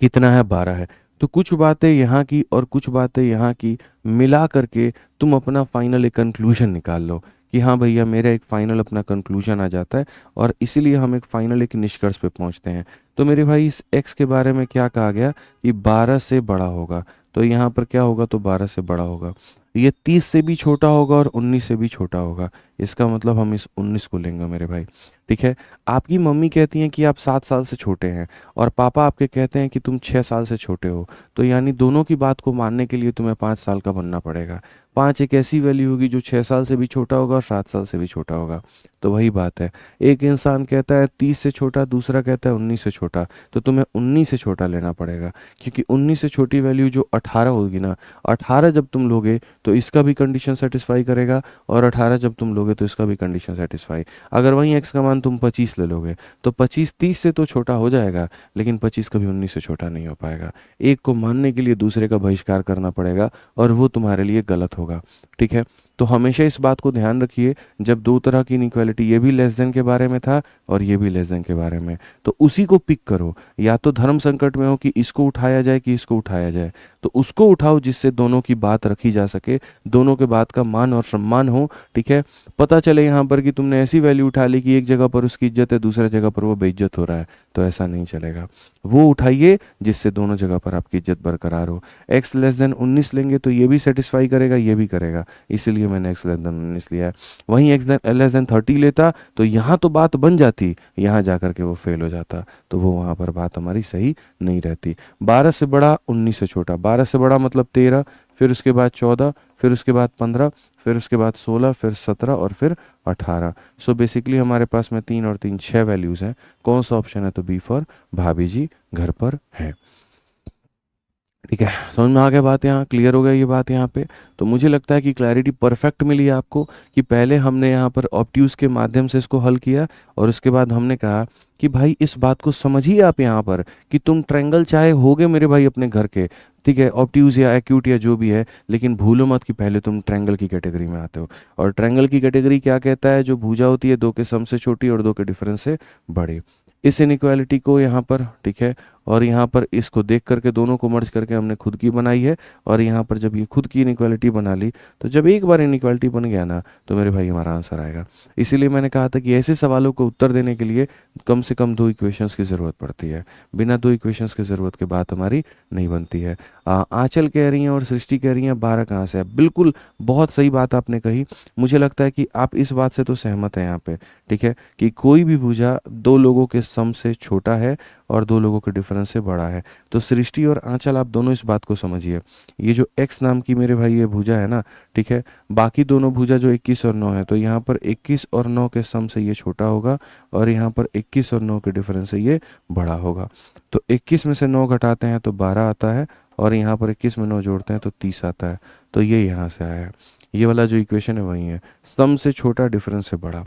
कितना है, 12 है। तो कुछ बातें यहाँ की और कुछ बातें यहाँ की मिला करके तुम अपना फाइनल एक कंक्लूजन निकाल लो कि हाँ भैया मेरा एक फाइनल अपना कंक्लूजन आ जाता है, और इसीलिए हम एक फाइनल एक निष्कर्ष पे पहुँचते हैं। तो मेरे भाई इस x के बारे में क्या कहा गया कि 12 से बड़ा होगा, तो यहाँ पर क्या होगा, तो 12 से बड़ा होगा। ये 30 से भी छोटा होगा और 19 से भी छोटा होगा, इसका मतलब हम इस 19 को लेंगे मेरे भाई, ठीक है। आपकी मम्मी कहती हैं कि आप 7 साल से छोटे हैं, और पापा आपके कहते हैं कि तुम 6 साल से छोटे हो, तो यानी दोनों की बात को मानने के लिए तुम्हें 5 साल का बनना पड़ेगा। 5 एक ऐसी वैल्यू होगी जो 6 साल से भी छोटा होगा और 7 साल से भी छोटा होगा। तो वही बात है, एक इंसान कहता है 30 से छोटा, दूसरा कहता है 19 से छोटा, तो तुम्हें 19 से छोटा लेना पड़ेगा, क्योंकि 19 से छोटी वैल्यू जो 18 होगी ना, 18 जब तुम लोगे तो इसका भी कंडीशन सेटिस्फाई करेगा, और 18 जब तुम लोगे तो इसका भी कंडीशन सेटिस्फाई। अगर वहीं x का मान तुम 25 ले लोगे तो 25 30 से तो छोटा हो जाएगा, लेकिन 25 कभी 19 से छोटा नहीं हो पाएगा। एक को मानने के लिए दूसरे का बहिष्कार करना पड़ेगा, और वो तुम्हारे लिए गलत होगा, ठीक है। तो हमेशा इस बात को ध्यान रखिए, जब दो तरह की इनइक्वालिटी, ये भी लेस देन के बारे में था और ये भी लेस देन के बारे में, तो उसी को पिक करो। या तो धर्म संकट में हो कि इसको उठाया जाए कि इसको उठाया जाए, तो उसको उठाओ जिससे दोनों की बात रखी जा सके, दोनों के बात का मान और सम्मान हो। ठीक है, पता चले यहाँ पर कि तुमने ऐसी वैल्यू उठा ली कि एक जगह पर उसकी इज्जत है, दूसरी जगह पर वो बेइज्जत हो रहा है, तो ऐसा नहीं चलेगा। वो उठाइए जिससे दोनों जगह पर आपकी इज्जत बरकरार हो। x लेस देन 19 लेंगे तो ये भी सेटिस्फाई करेगा, ये भी करेगा, इसीलिए मैंने x लेस देन 19 लिया है। वहीं x लेस देन 30 लेता तो यहाँ तो बात बन जाती, यहाँ जाकर के वो फेल हो जाता, तो वो वहाँ पर बात हमारी सही नहीं रहती। 12 से बड़ा 19 से छोटा, 12 से बड़ा मतलब 13, फिर उसके बाद 14, फिर उसके बाद 15, फिर उसके बाद 16, फिर 17 और फिर 18। सो बेसिकली हमारे पास में 3 और 3 6 वैल्यूज़ हैं। कौन सा ऑप्शन है? तो बी फॉर भाभी जी घर पर है। ठीक है, समझ में आ गया बात, यहाँ क्लियर हो गया ये बात यहाँ पे। तो मुझे लगता है कि क्लैरिटी परफेक्ट मिली है आपको, कि पहले हमने यहाँ पर ऑब्ट्यूज के माध्यम से इसको हल किया और उसके बाद हमने कहा कि भाई इस बात को समझिए आप यहाँ पर कि तुम ट्रायंगल चाहे होगे मेरे भाई अपने घर के, ठीक है, ऑब्ट्यूज या एक्यूट या जो भी है, लेकिन भूलो मत कि पहले तुम ट्रायंगल की कैटेगरी में आते हो। और ट्रायंगल की कैटेगरी क्या कहता है? जो भुजा होती है दो के सम से छोटी और दो के डिफरेंस से बड़ी। इस इनइक्वालिटी को यहाँ पर, ठीक है, और यहाँ पर इसको देख करके दोनों को मर्ज करके हमने खुद की बनाई है। और यहाँ पर जब ये खुद की इनइक्वालिटी बना ली, तो जब एक बार इनइक्वालिटी बन गया ना, तो मेरे भाई हमारा आंसर आएगा। इसीलिए मैंने कहा था कि ऐसे सवालों को उत्तर देने के लिए कम से कम 2 इक्वेशंस की ज़रूरत पड़ती है। बिना 2 इक्वेशंस की ज़रूरत के बात हमारी नहीं बनती है। आंचल कह रही हैं और सृष्टि कह रही हैं 12 कहाँ से है? बिल्कुल, बहुत सही बात आपने कही। मुझे लगता है कि आप इस बात से तो सहमत हैं यहाँ पे, ठीक है, कि कोई भी भुजा दो लोगों के सम से छोटा है और दो लोगों के डिफरेंस से बड़ा है। तो सृष्टि और आंचल, आप दोनों इस बात को समझिए। ये जो x नाम की मेरे भाई ये भुजा है ना, ठीक है, बाकी दोनों भुजा जो 21 और 9 है, तो यहाँ पर 21 और 9 के सम से ये छोटा होगा और यहाँ पर 21 और 9 के डिफरेंस से ये बड़ा होगा। तो 21 में से 9 घटाते हैं तो 12 आता है और यहाँ पर 21 में 9 जोड़ते हैं तो 30 आता है। तो ये यहाँ से आया है। ये वाला जो इक्वेशन है वही है, सम से छोटा डिफरेंस से बड़ा,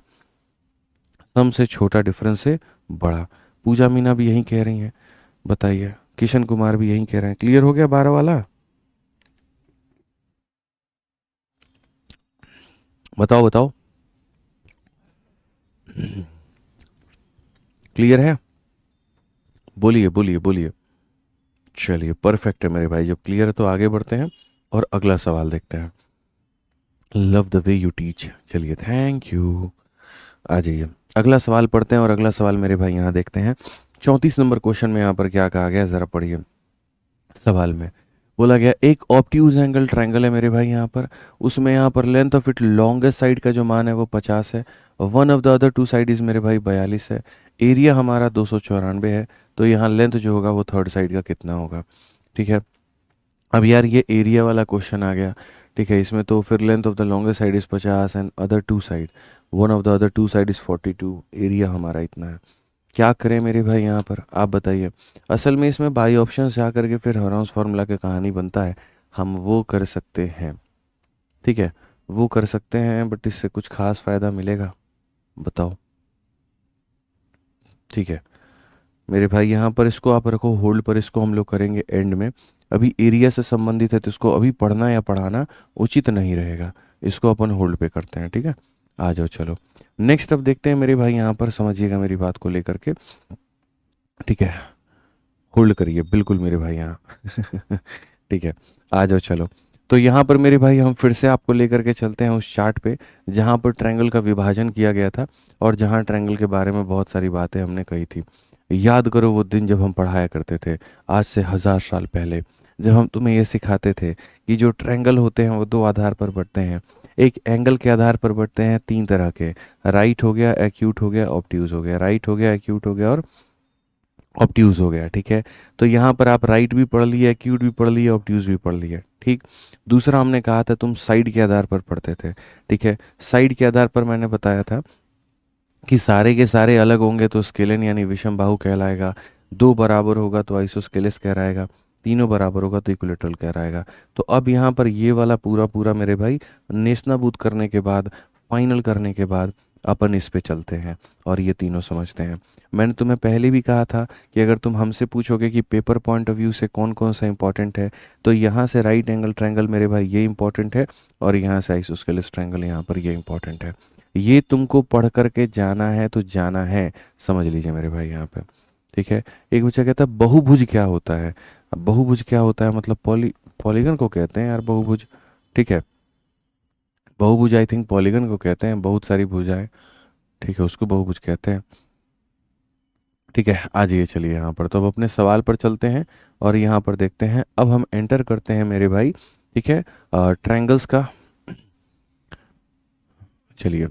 सम से छोटा डिफरेंस से बड़ा। पूजा मीना भी यही कह रही हैं, बताइए, किशन कुमार भी यही कह रहे हैं। क्लियर हो गया 12 वाला? बताओ बताओ, क्लियर है? बोलिए बोलिए बोलिए। चलिए परफेक्ट है मेरे भाई, जब क्लियर है तो आगे बढ़ते हैं और अगला सवाल देखते हैं। Love the way you teach. चलिए थैंक यू। आ जाइए अगला सवाल पढ़ते हैं और अगला सवाल मेरे भाई यहाँ देखते हैं। 34 नंबर क्वेश्चन में यहाँ पर क्या कहा गया, ज़रा पढ़िए। सवाल में बोला गया एक ऑब्ट्यूज एंगल ट्रायंगल है मेरे भाई यहाँ पर, उसमें यहाँ पर length of it longest side का जो मान है वो 50 है, one of the other two side is मेरे भाई 42 है, एरिया हमारा 294 है। तो यहाँ लेंथ जो होगा वो थर्ड साइड का कितना होगा? ठीक है, अब यार ये एरिया वाला क्वेश्चन आ गया, ठीक है, इसमें तो फिर length of the longest side is 50 and other two side, one of the other two side is 42, area हमारा इतना है। क्या करें मेरे भाई यहाँ पर, आप बताइए। असल में इसमें बाई ऑप्शन जा करके फिर हेरोन्स फार्मूला की कहानी बनता है, हम वो कर सकते हैं, ठीक है, वो कर सकते हैं, बट इससे कुछ खास फ़ायदा मिलेगा? बताओ। ठीक है मेरे भाई, यहाँ पर इसको आप रखो होल्ड पर, इसको हम लोग करेंगे एंड में। अभी एरिया से संबंधित है तो इसको अभी पढ़ना या पढ़ाना उचित नहीं रहेगा, इसको अपन होल्ड पे करते हैं, ठीक है। आ जाओ चलो नेक्स्ट अब देखते हैं मेरे भाई, यहाँ पर समझिएगा मेरी बात को लेकर के, ठीक है, होल्ड करिए बिल्कुल मेरे भाई यहाँ ठीक है, आ जाओ चलो। तो यहाँ पर मेरे भाई हम फिर से आपको लेकर के चलते हैं उस चार्ट पे जहाँ पर ट्रायंगल का विभाजन किया गया था और जहाँ ट्रायंगल के बारे में बहुत सारी बातें हमने कही थी। याद करो वो दिन जब हम पढ़ाया करते थे, आज से 1000 साल पहले, जब हम तुम्हें ये सिखाते थे कि जो ट्रायंगल होते हैं वो दो आधार पर बढ़ते हैं। एक एंगल के आधार पर बढ़ते हैं 3 तरह के, राइट हो गया, एक्यूट हो गया, ऑब्ट्यूज हो गया, राइट हो गया, एक्यूट हो गया और ऑब्ट्यूज हो गया, ठीक है। तो यहाँ पर आप राइट भी पढ़ लिए, एक्यूट भी पढ़ लिए, ऑब्ट्यूज भी पढ़ लिए, ठीक। दूसरा हमने कहा था तुम साइड के आधार पर पढ़ते थे, ठीक है। साइड के आधार पर मैंने बताया था कि सारे के सारे अलग होंगे तो स्केलन यानी विषम बाहु कहलाएगा, दो बराबर होगा तो आइसोस्केलेस कहलाएगा, तीनों बराबर होगा तो इक्विलेटरल कहलाएगा। तो अब यहाँ पर ये वाला पूरा पूरा मेरे भाई नेस्तनाबूद करने के बाद, फाइनल करने के बाद अपन इस पे चलते हैं और ये तीनों समझते हैं। मैंने तुम्हें पहले भी कहा था कि अगर तुम हमसे पूछोगे कि पेपर पॉइंट ऑफ व्यू से कौन कौन सा इंपॉर्टेंट है, तो यहाँ से राइट एंगल ट्रायंगल मेरे भाई ये इंपॉर्टेंट है, और यहाँ से आइसोस्केलेस ट्रायंगल यहाँ पर ये इंपॉर्टेंट है। ये तुमको पढ़ करके जाना है तो जाना है, समझ लीजिए मेरे भाई यहाँ पे। ठीक है। एक बच्चा कहता है बहुभुज क्या होता है। अब बहुभुज क्या होता है मतलब पॉलीगन को कहते हैं यार बहुभुज। ठीक है, बहुभुज आई थिंक पॉलीगन को कहते हैं, बहुत सारी भुजाएं। ठीक है, उसको बहुभुज कहते हैं। ठीक है, आ जाइए चलिए यहाँ पर, तो अब अपने सवाल पर चलते हैं और यहाँ पर देखते हैं। अब हम एंटर करते हैं मेरे भाई, ठीक है, ट्रायंगल्स का। चलिए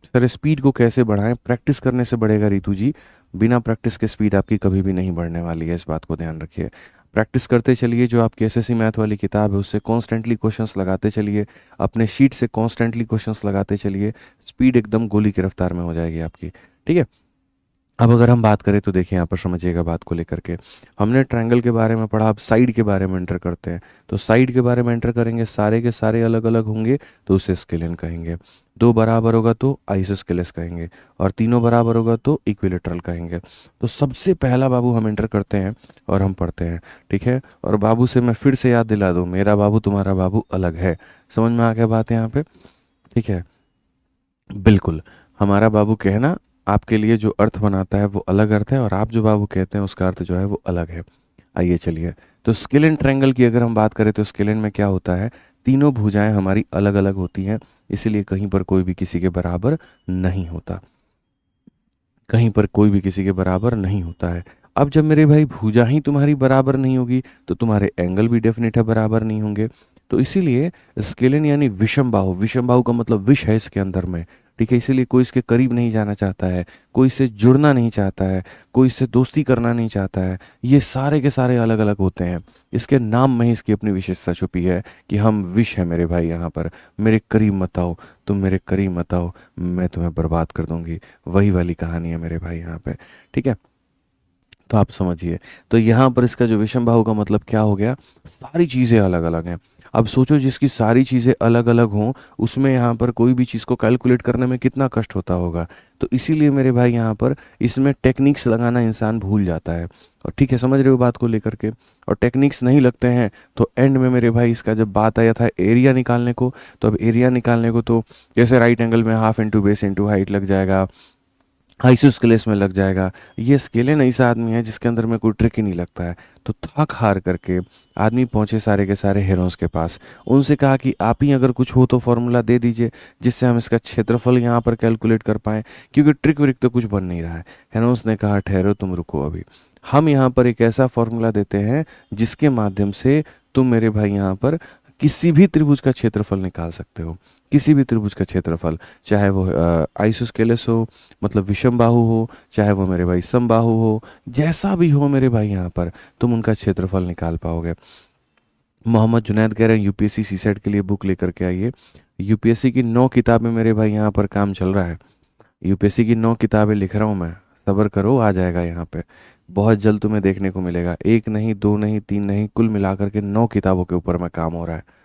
सर, स्पीड को कैसे बढ़ाएं? प्रैक्टिस करने से बढ़ेगा रितु जी, बिना प्रैक्टिस के स्पीड आपकी कभी भी नहीं बढ़ने वाली है, इस बात को ध्यान रखिए। प्रैक्टिस करते चलिए, जो आपकी एसएससी मैथ वाली किताब है उससे कॉन्स्टेंटली क्वेश्चंस लगाते चलिए, अपने शीट से कॉन्स्टेंटली क्वेश्चंस लगाते चलिए, स्पीड एकदम गोली की रफ्तार में हो जाएगी आपकी। ठीक है। अब अगर हम बात करें तो देखिए यहाँ पर समझिएगा बात को लेकर के। हमने ट्रायंगल के बारे में पढ़ा, अब साइड के बारे में एंटर करते हैं। तो साइड के बारे में एंटर करेंगे, सारे के सारे अलग अलग होंगे तो उसे स्केलियन कहेंगे। दो बराबर होगा तो आइसोस्केलेस कहेंगे, और तीनों बराबर होगा तो इक्विलेटरल कहेंगे। तो सबसे पहला बाबू हम एंटर करते हैं और हम पढ़ते हैं। ठीक है, और बाबू से मैं फिर से याद दिला दूँ, मेरा बाबू तुम्हारा बाबू अलग है। समझ में आ गया बात यहाँ पे? ठीक है, बिल्कुल। हमारा बाबू कहना आपके लिए जो अर्थ बनाता है वो अलग अर्थ है, और आप जो बाबू कहते हैं उसका अर्थ जो है वो अलग है। आइए चलिए, तो स्केलियन ट्रायंगल की अगर हम बात करें तो स्केलियन में क्या होता है, तीनों भुजाएं हमारी अलग अलग होती हैं, इसीलिए कहीं पर कोई भी किसी के बराबर नहीं होता, कहीं पर कोई भी किसी के बराबर नहीं होता है। अब जब मेरे भाई भुजा ही तुम्हारी बराबर नहीं होगी तो तुम्हारे एंगल भी डेफिनेट है बराबर नहीं होंगे। तो इसीलिए स्केलियन यानी विषम बाहु, विषम बाहु का मतलब विष है इसके अंदर में। ठीक है, इसीलिए कोई इसके करीब नहीं जाना चाहता है, कोई इससे जुड़ना नहीं चाहता है, कोई इससे दोस्ती करना नहीं चाहता है। ये सारे के सारे अलग अलग होते हैं, इसके नाम में ही इसकी अपनी विशेषता छुपी है कि हम विष है मेरे भाई यहाँ पर। मेरे करीब मत आओ, तुम मेरे करीब मत आओ, मैं तुम्हें बर्बाद कर दूंगी। वही वाली कहानी है मेरे भाई यहाँ पे। ठीक है, तो आप समझिए, तो यहाँ पर इसका जो विषम बाहु का मतलब क्या हो गया, सारी चीज़ें अलग अलग हैं। अब सोचो जिसकी सारी चीज़ें अलग अलग हों, उसमें यहाँ पर कोई भी चीज़ को कैलकुलेट करने में कितना कष्ट होता होगा। तो इसीलिए मेरे भाई यहाँ पर इसमें टेक्निक्स लगाना इंसान भूल जाता है। और ठीक है, समझ रहे हो बात को लेकर के? और टेक्निक्स नहीं लगते हैं तो एंड में मेरे भाई इसका जब बात आया था एरिया निकालने को, तो अब एरिया निकालने को तो जैसे राइट एंगल में half into base into height लग जाएगा, आइसोस्केलेस में लग जाएगा। ये स्केलियन ऐसा आदमी है जिसके अंदर में कोई ट्रिक ही नहीं लगता है। तो थक हार करके आदमी पहुंचे सारे के सारे हेरोंस के पास, उनसे कहा कि आप ही अगर कुछ हो तो फॉर्मूला दे दीजिए जिससे हम इसका क्षेत्रफल यहाँ पर कैलकुलेट कर पाएँ, क्योंकि ट्रिक व्रिक तो कुछ बन नहीं रहा है। हेरोंस ने कहा ठहरो, तुम रुको, अभी हम यहाँ पर एक ऐसा फॉर्मूला देते हैं जिसके माध्यम से तुम मेरे भाई यहाँ पर किसी भी त्रिभुज का क्षेत्रफल निकाल सकते हो। किसी भी त्रिभुज का क्षेत्रफल, चाहे वो आइसोस्केलेस हो मतलब विषम बाहु हो, चाहे वो मेरे भाई समबाहु हो, जैसा भी हो मेरे भाई यहाँ पर तुम उनका क्षेत्रफल निकाल पाओगे। मोहम्मद जुनैद कह रहे हैं यूपीएससी सीसेट के लिए बुक लेकर के आइए। यूपीएससी की 9 किताबें मेरे भाई यहाँ पर काम चल रहा है। यूपीएससी की 9 किताबें लिख रहा हूँ मैं, सब्र करो, आ जाएगा यहाँ पे बहुत जल्द तुम्हें देखने को मिलेगा। एक नहीं, दो नहीं, तीन नहीं, कुल मिलाकर के 9 किताबों के ऊपर में काम हो रहा है।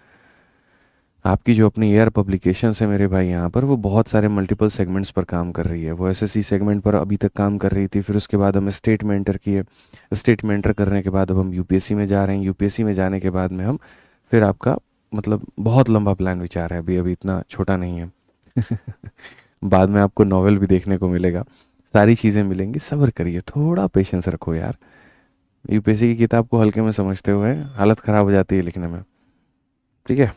आपकी जो अपनी एयर पब्लिकेशंस है मेरे भाई यहाँ पर, वो बहुत सारे मल्टीपल सेगमेंट्स पर काम कर रही है। वो एसएससी सेगमेंट पर अभी तक काम कर रही थी, फिर उसके बाद हम स्टेट में एंटर किए, स्टेट में एंटर करने के बाद अब हम यूपीएससी में जा रहे हैं। यूपीएससी में जाने के बाद में हम फिर आपका मतलब बहुत लंबा प्लान विचार है, अभी अभी इतना छोटा नहीं है। बाद में आपको नॉवेल भी देखने को मिलेगा, सारी चीज़ें मिलेंगी, सब्र करिए, थोड़ा पेशेंस रखो यार। यूपीएससी की किताब को हल्के में समझते हुए हालत ख़राब हो जाती है लिखने में। ठीक है,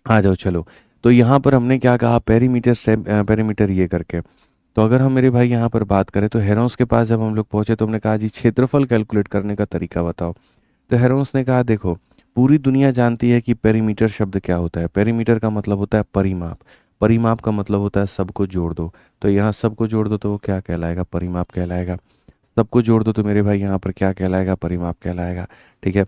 आ जाओ चलो। तो यहाँ पर हमने क्या कहा, पेरीमीटर से पेरीमीटर ये करके। तो अगर हम मेरे भाई यहाँ पर बात करें तो हेरोंस के पास जब हम लोग पहुँचे तो हमने कहा जी क्षेत्रफल कैलकुलेट करने का तरीका बताओ। तो हेरोंस ने कहा देखो, पूरी दुनिया जानती है कि पेरीमीटर शब्द क्या होता है। पेरीमीटर का मतलब होता है परिमाप, परिमाप का मतलब होता है सबको जोड़ दो। तो यहाँ सबको जोड़ दो तो वो क्या कहलाएगा, परिमाप कहलाएगा। सबको जोड़ दो तो मेरे भाई यहाँ पर क्या कहलाएगा, परिमाप कहलाएगा। ठीक है,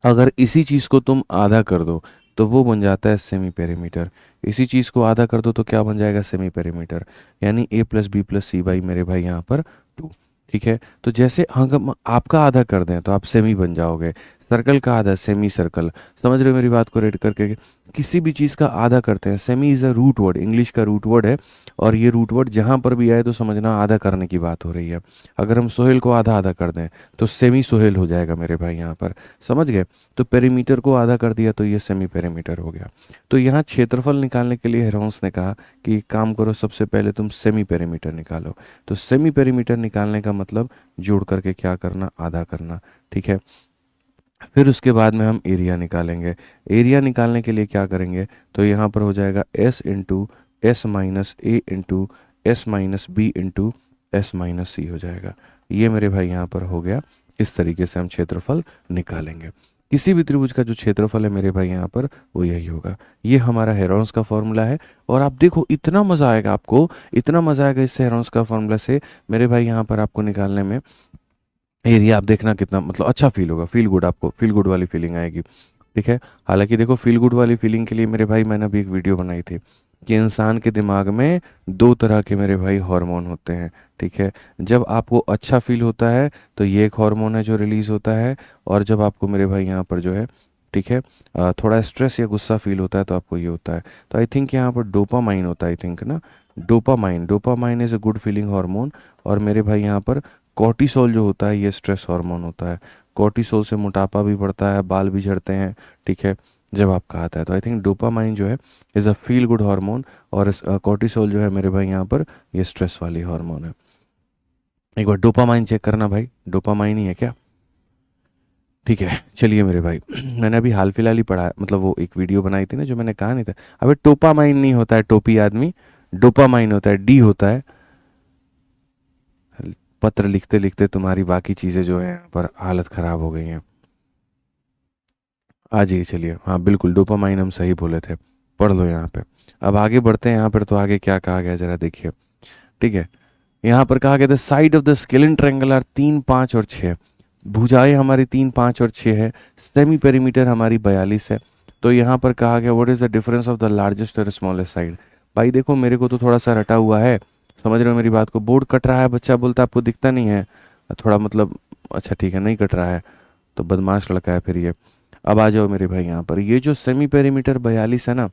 अगर इसी चीज़ को तुम आधा कर दो तो वो बन जाता है सेमी पेरीमीटर। इसी चीज़ को आधा कर दो तो क्या बन जाएगा, सेमी पेरीमीटर, यानी a plus B plus C by मेरे भाई यहाँ पर 2। ठीक है, तो जैसे हम आपका आधा कर दें तो आप सेमी बन जाओगे। सर्कल का आधा, सेमी सर्कल, समझ रहे हो मेरी बात को रेड करके? किसी भी चीज़ का आधा करते हैं। Semi is a root word, English का रूट वर्ड है, और ये रूट वर्ड जहाँ पर भी आए तो समझना आधा करने की बात हो रही है। अगर हम सोहेल को आधा आधा कर दें तो सेमी सोहेल हो जाएगा मेरे भाई यहाँ पर, समझ गए? तो पेरीमीटर को आधा कर दिया तो ये सेमी पेरीमीटर हो गया। तो यहाँ क्षेत्रफल निकालने के लिए हेरोंस ने कहा कि एक काम करो, सबसे पहले तुम सेमी पेरीमीटर निकालो। तो सेमी पेरीमीटर निकालने का मतलब जोड़ करके क्या करना, आधा करना, ठीक है। फिर उसके बाद में हम एरिया निकालेंगे। एरिया निकालने के लिए क्या करेंगे, तो यहाँ पर हो जाएगा S into S minus A into S minus B into S minus C हो जाएगा। ये मेरे भाई यहाँ पर हो गया। इस तरीके से हम क्षेत्रफल निकालेंगे। किसी भी त्रिभुज का जो क्षेत्रफल है मेरे भाई यहाँ पर वो यही होगा। ये हमारा हेरोंस का फॉर्मूला है। और आप देखो इतना मज़ा आएगा आपको, इतना मज़ा आएगा इससे, हेरोंस का फॉर्मूला से मेरे भाई यहाँ पर आपको निकालने में। एरिया आप देखना कितना मतलब अच्छा फील होगा, फील गुड, आपको फील गुड वाली फीलिंग आएगी, ठीक है। हालांकि देखो फील गुड वाली फीलिंग के लिए मेरे भाई मैंने अभी एक वीडियो बनाई थी कि इंसान के दिमाग में दो तरह के मेरे भाई हार्मोन होते हैं, ठीक है। जब आपको अच्छा फील होता है तो ये एक हार्मोन है जो रिलीज होता है, और जब आपको मेरे भाई यहाँ पर जो है, ठीक है, थोड़ा स्ट्रेस या गुस्सा फील होता है तो आपको ये होता है। तो आई थिंक यहाँ पर डोपामाइन होता है, आई थिंक ना, dopamine, dopamine is a good feeling hormone. और मेरे भाई यहाँ पर कॉर्टिसोल जो होता है ये स्ट्रेस हार्मोन होता है। कॉर्टिसोल से मोटापा भी बढ़ता है, बाल भी झड़ते हैं, ठीक है, जब आपका आता है। तो आई थिंक डोपामाइन जो है is a feel good hormone, और कॉर्टिसोल जो है मेरे भाई यहाँ पर ये स्ट्रेस वाली हार्मोन है। एक बार डोपामाइन चेक करना भाई, डोपामाइन ही है क्या? ठीक है, चलिए मेरे भाई मैंने अभी हाल फिलहाल ही पढ़ा है, मतलब वो एक वीडियो बनाई थी ना जो मैंने कहा नहीं था। अबे टोपामाइन नहीं होता है टोपी आदमी, डोपामाइन होता है, डी होता है। पत्र लिखते लिखते तुम्हारी बाकी चीज़ें जो है यहाँ पर हालत ख़राब हो गई हैं। आ जाइए, चलिए, हाँ बिल्कुल डोपामाइन हम सही बोले थे, पढ़ लो यहाँ पे। अब आगे बढ़ते हैं यहाँ पर, तो आगे क्या कहा गया जरा देखिए, ठीक है। यहाँ पर कहा गया the side of the scalene triangle are 3, 5 और 6। भुजाएं हमारी 3, 5 और 6 है। सेमी पेरीमीटर हमारी 42 है। तो यहाँ पर कहा गया what is the difference of the largest और स्मॉलेस्ट साइड। भाई देखो मेरे को तो थोड़ा सा रटा हुआ है, समझ रहे हो मेरी बात को? बोर्ड कट रहा है, बच्चा बोलता है आपको दिखता नहीं है थोड़ा, मतलब अच्छा ठीक है नहीं कट रहा है, तो बदमाश लड़का है फिर ये। अब आ जाओ मेरे भाई यहाँ पर, ये जो सेमी पेरीमीटर 42 है ना,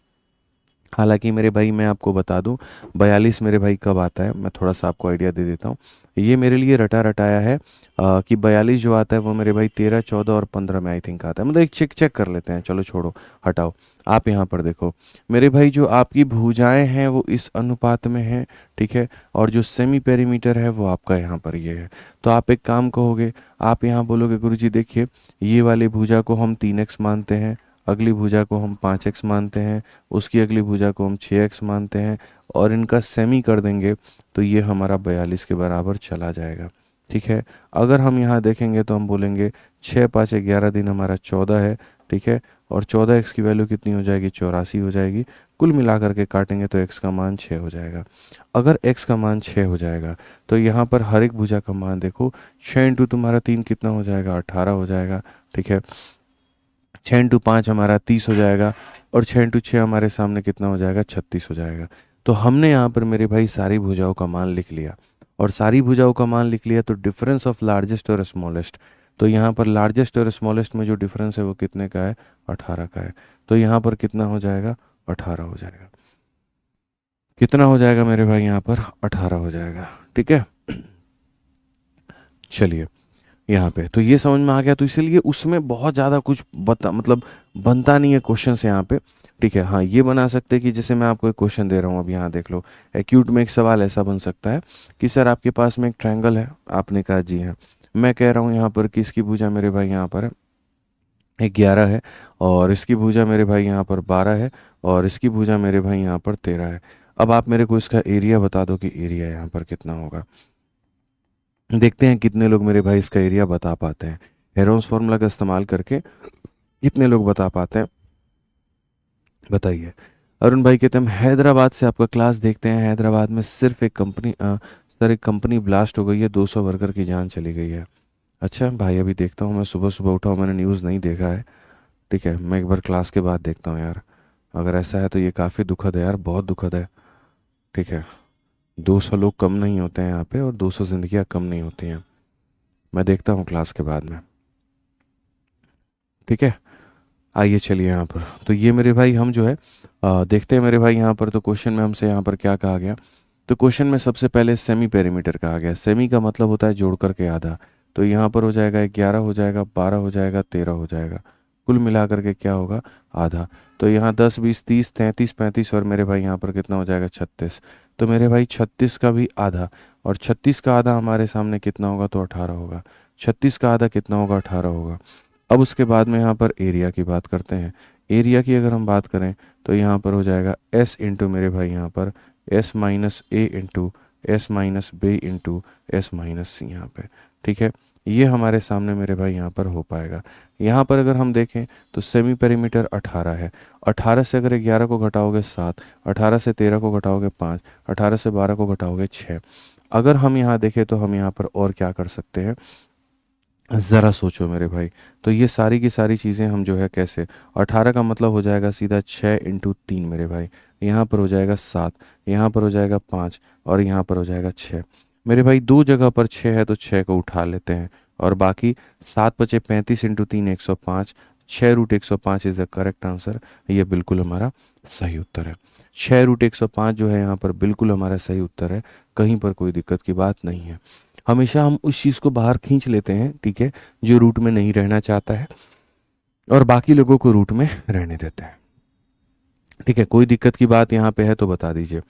हालांकि मेरे भाई मैं आपको बता दूं 42 मेरे भाई कब आता है, मैं थोड़ा सा आपको आइडिया दे देता हूँ। ये मेरे लिए रटा रटाया है कि 42 जो आता है वो मेरे भाई 13, 14 और 15 में आई थिंक आता है। मतलब एक चेक चेक कर लेते हैं, चलो छोड़ो हटाओ। आप यहाँ पर देखो मेरे भाई, जो आपकी भुजाएं हैं वो इस अनुपात में हैं, ठीक है। और जो सेमी पेरीमीटर है वो आपका यहाँ पर ये है। तो आप एक काम कहोगे, आप यहाँ बोलोगे गुरुजी देखिए ये वाली भुजा को हम 3x मानते हैं, अगली भुजा को हम 5x मानते हैं, उसकी अगली भुजा को हम 6x मानते हैं, और इनका सेमी कर देंगे तो ये हमारा 42 के बराबर चला जाएगा, ठीक है। अगर हम यहाँ देखेंगे तो हम बोलेंगे 6, 5, 11 दिन हमारा 14 है, ठीक है। और 14x की वैल्यू कितनी हो जाएगी, 84 हो जाएगी। कुल मिलाकर के काटेंगे तो x का मान 6 हो जाएगा। अगर x का मान 6 हो जाएगा तो यहाँ पर हर एक भुजा का मान देखो, 6 इंटू तुम्हारा 3 कितना हो जाएगा, 18 हो जाएगा, ठीक है। 6 इंटू 5 हमारा 30 हो जाएगा, और 6 इंटू 6 हमारे सामने कितना हो जाएगा, 36 हो जाएगा। तो हमने यहाँ पर मेरे भाई सारी भुजाओं का मान लिख लिया, और सारी भुजाओं का मान लिख लिया तो डिफरेंस ऑफ लार्जेस्ट और स्मॉलेस्ट, तो यहाँ पर लार्जेस्ट और स्मॉलेस्ट में जो डिफरेंस है वो कितने का है, 18 का है। तो यहाँ पर कितना हो जाएगा, 18 हो जाएगा। कितना हो जाएगा मेरे भाई यहाँ पर, 18 हो जाएगा, ठीक है। चलिए यहाँ पे तो ये समझ में आ गया, तो इसीलिए उसमें बहुत ज़्यादा कुछ बता मतलब बनता नहीं है क्वेश्चन से यहाँ पे, ठीक है। हाँ ये बना सकते हैं कि जैसे मैं आपको एक क्वेश्चन दे रहा हूँ, अब यहाँ देख लो, एक्यूट में एक सवाल ऐसा बन सकता है कि सर आपके पास में एक ट्रायंगल है, आपने कहा जी है, मैं कह रहा हूँ यहाँ पर कि इसकी भुजा मेरे भाई यहाँ पर है 11 है, और इसकी भुजा मेरे भाई यहाँ पर 12 है, और इसकी भुजा मेरे भाई यहाँ पर 13 है। अब आप मेरे को इसका एरिया बता दो कि एरिया यहाँ पर कितना होगा। देखते हैं कितने लोग मेरे भाई इसका एरिया बता पाते हैं, हेरोंस फार्मूला का इस्तेमाल करके कितने लोग बता पाते हैं, बताइए। अरुण भाई कहते हैं हम हैदराबाद से आपका क्लास देखते हैं, हैदराबाद में सिर्फ एक कंपनी सर एक कंपनी ब्लास्ट हो गई है, 200 वर्कर की जान चली गई है। अच्छा भाई अभी देखता हूँ, मैं सुबह सुबह उठा हूँ, मैंने न्यूज़ नहीं देखा है, ठीक है, मैं एक बार क्लास के बाद देखता हूँ यार। अगर ऐसा है तो ये काफ़ी दुखद है यार, बहुत दुखद है, ठीक है। 200 लोग कम नहीं होते हैं यहाँ पे, और 200 जिंदगियाँ कम नहीं होती हैं। मैं देखता हूँ क्लास के बाद में। ठीक है, आइए चलिए यहाँ पर। तो ये मेरे भाई हम जो है देखते हैं मेरे भाई यहाँ पर। तो क्वेश्चन में हमसे यहाँ पर क्या कहा गया, तो क्वेश्चन में सबसे पहले सेमी पेरीमीटर कहा गया। सेमी का मतलब होता है जोड़ करके आधा। तो यहाँ पर हो जाएगा 11 हो जाएगा, 12 हो जाएगा, 13 हो जाएगा, कुल मिला करके क्या होगा आधा। तो यहाँ 10 20 30 33 35 और मेरे भाई यहाँ पर कितना हो जाएगा 36। तो मेरे भाई 36 का भी आधा, और 36 का आधा हमारे सामने कितना होगा, तो 18 होगा। 36 का आधा कितना होगा, 18 होगा। अब उसके बाद में यहाँ पर एरिया की बात करते हैं। एरिया की अगर हम बात करें तो यहाँ पर हो जाएगा एस इंटू मेरे भाई यहाँ पर S minus A into S minus B into S minus C यहाँ पे। ठीक है, ये हमारे सामने मेरे भाई यहाँ पर हो पाएगा। यहाँ पर अगर हम देखें तो सेमी पेरीमीटर 18 है। 18 से अगर 11 को घटाओगे 7, 18 से 13 को घटाओगे 5, 18 से 12 को घटाओगे 6। अगर हम यहाँ देखें तो हम यहाँ पर और क्या कर सकते हैं, ज़रा सोचो मेरे भाई। तो ये सारी की सारी चीज़ें हम जो है कैसे, 18 का मतलब हो जाएगा सीधा 6 इंटू 3 मेरे भाई, यहाँ पर हो जाएगा 7, यहाँ पर हो जाएगा 5 और यहाँ पर हो जाएगा 6। मेरे भाई दो जगह पर 6 है तो 6 को उठा लेते हैं, और बाकी 7 बचे 35 into 3 105, 6 root 105 is the correct answer. ये बिल्कुल हमारा सही उत्तर है। 6 रूट 105 जो है यहाँ पर बिल्कुल हमारा सही उत्तर है, कहीं पर कोई दिक्कत की बात नहीं है। हमेशा हम उस चीज़ को बाहर खींच लेते हैं, ठीक है, जो रूट में नहीं रहना चाहता है, और बाकी लोगों को रूट में रहने देते हैं। ठीक है, कोई दिक्कत की बात यहाँ पे है तो बता दीजिए।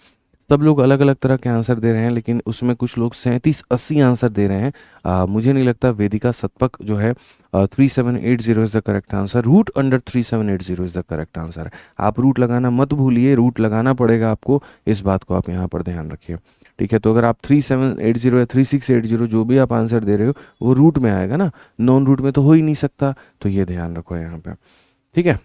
सब लोग अलग अलग तरह के आंसर दे रहे हैं, लेकिन उसमें कुछ लोग 3780 आंसर दे रहे हैं। मुझे नहीं लगता वेदिका सतपक जो है 3780 is the correct answer. Root under 3780 is the correct answer. आप रूट लगाना मत भूलिए, रूट लगाना पड़ेगा आपको, इस बात को आप यहाँ पर ध्यान रखिए। ठीक है, तो अगर आप 3780 या 3680 जो भी आप आंसर दे रहे हो वो रूट में आएगा ना, नॉन रूट में तो हो ही नहीं सकता। तो ये ध्यान रखो यहाँ पे। ठीक है,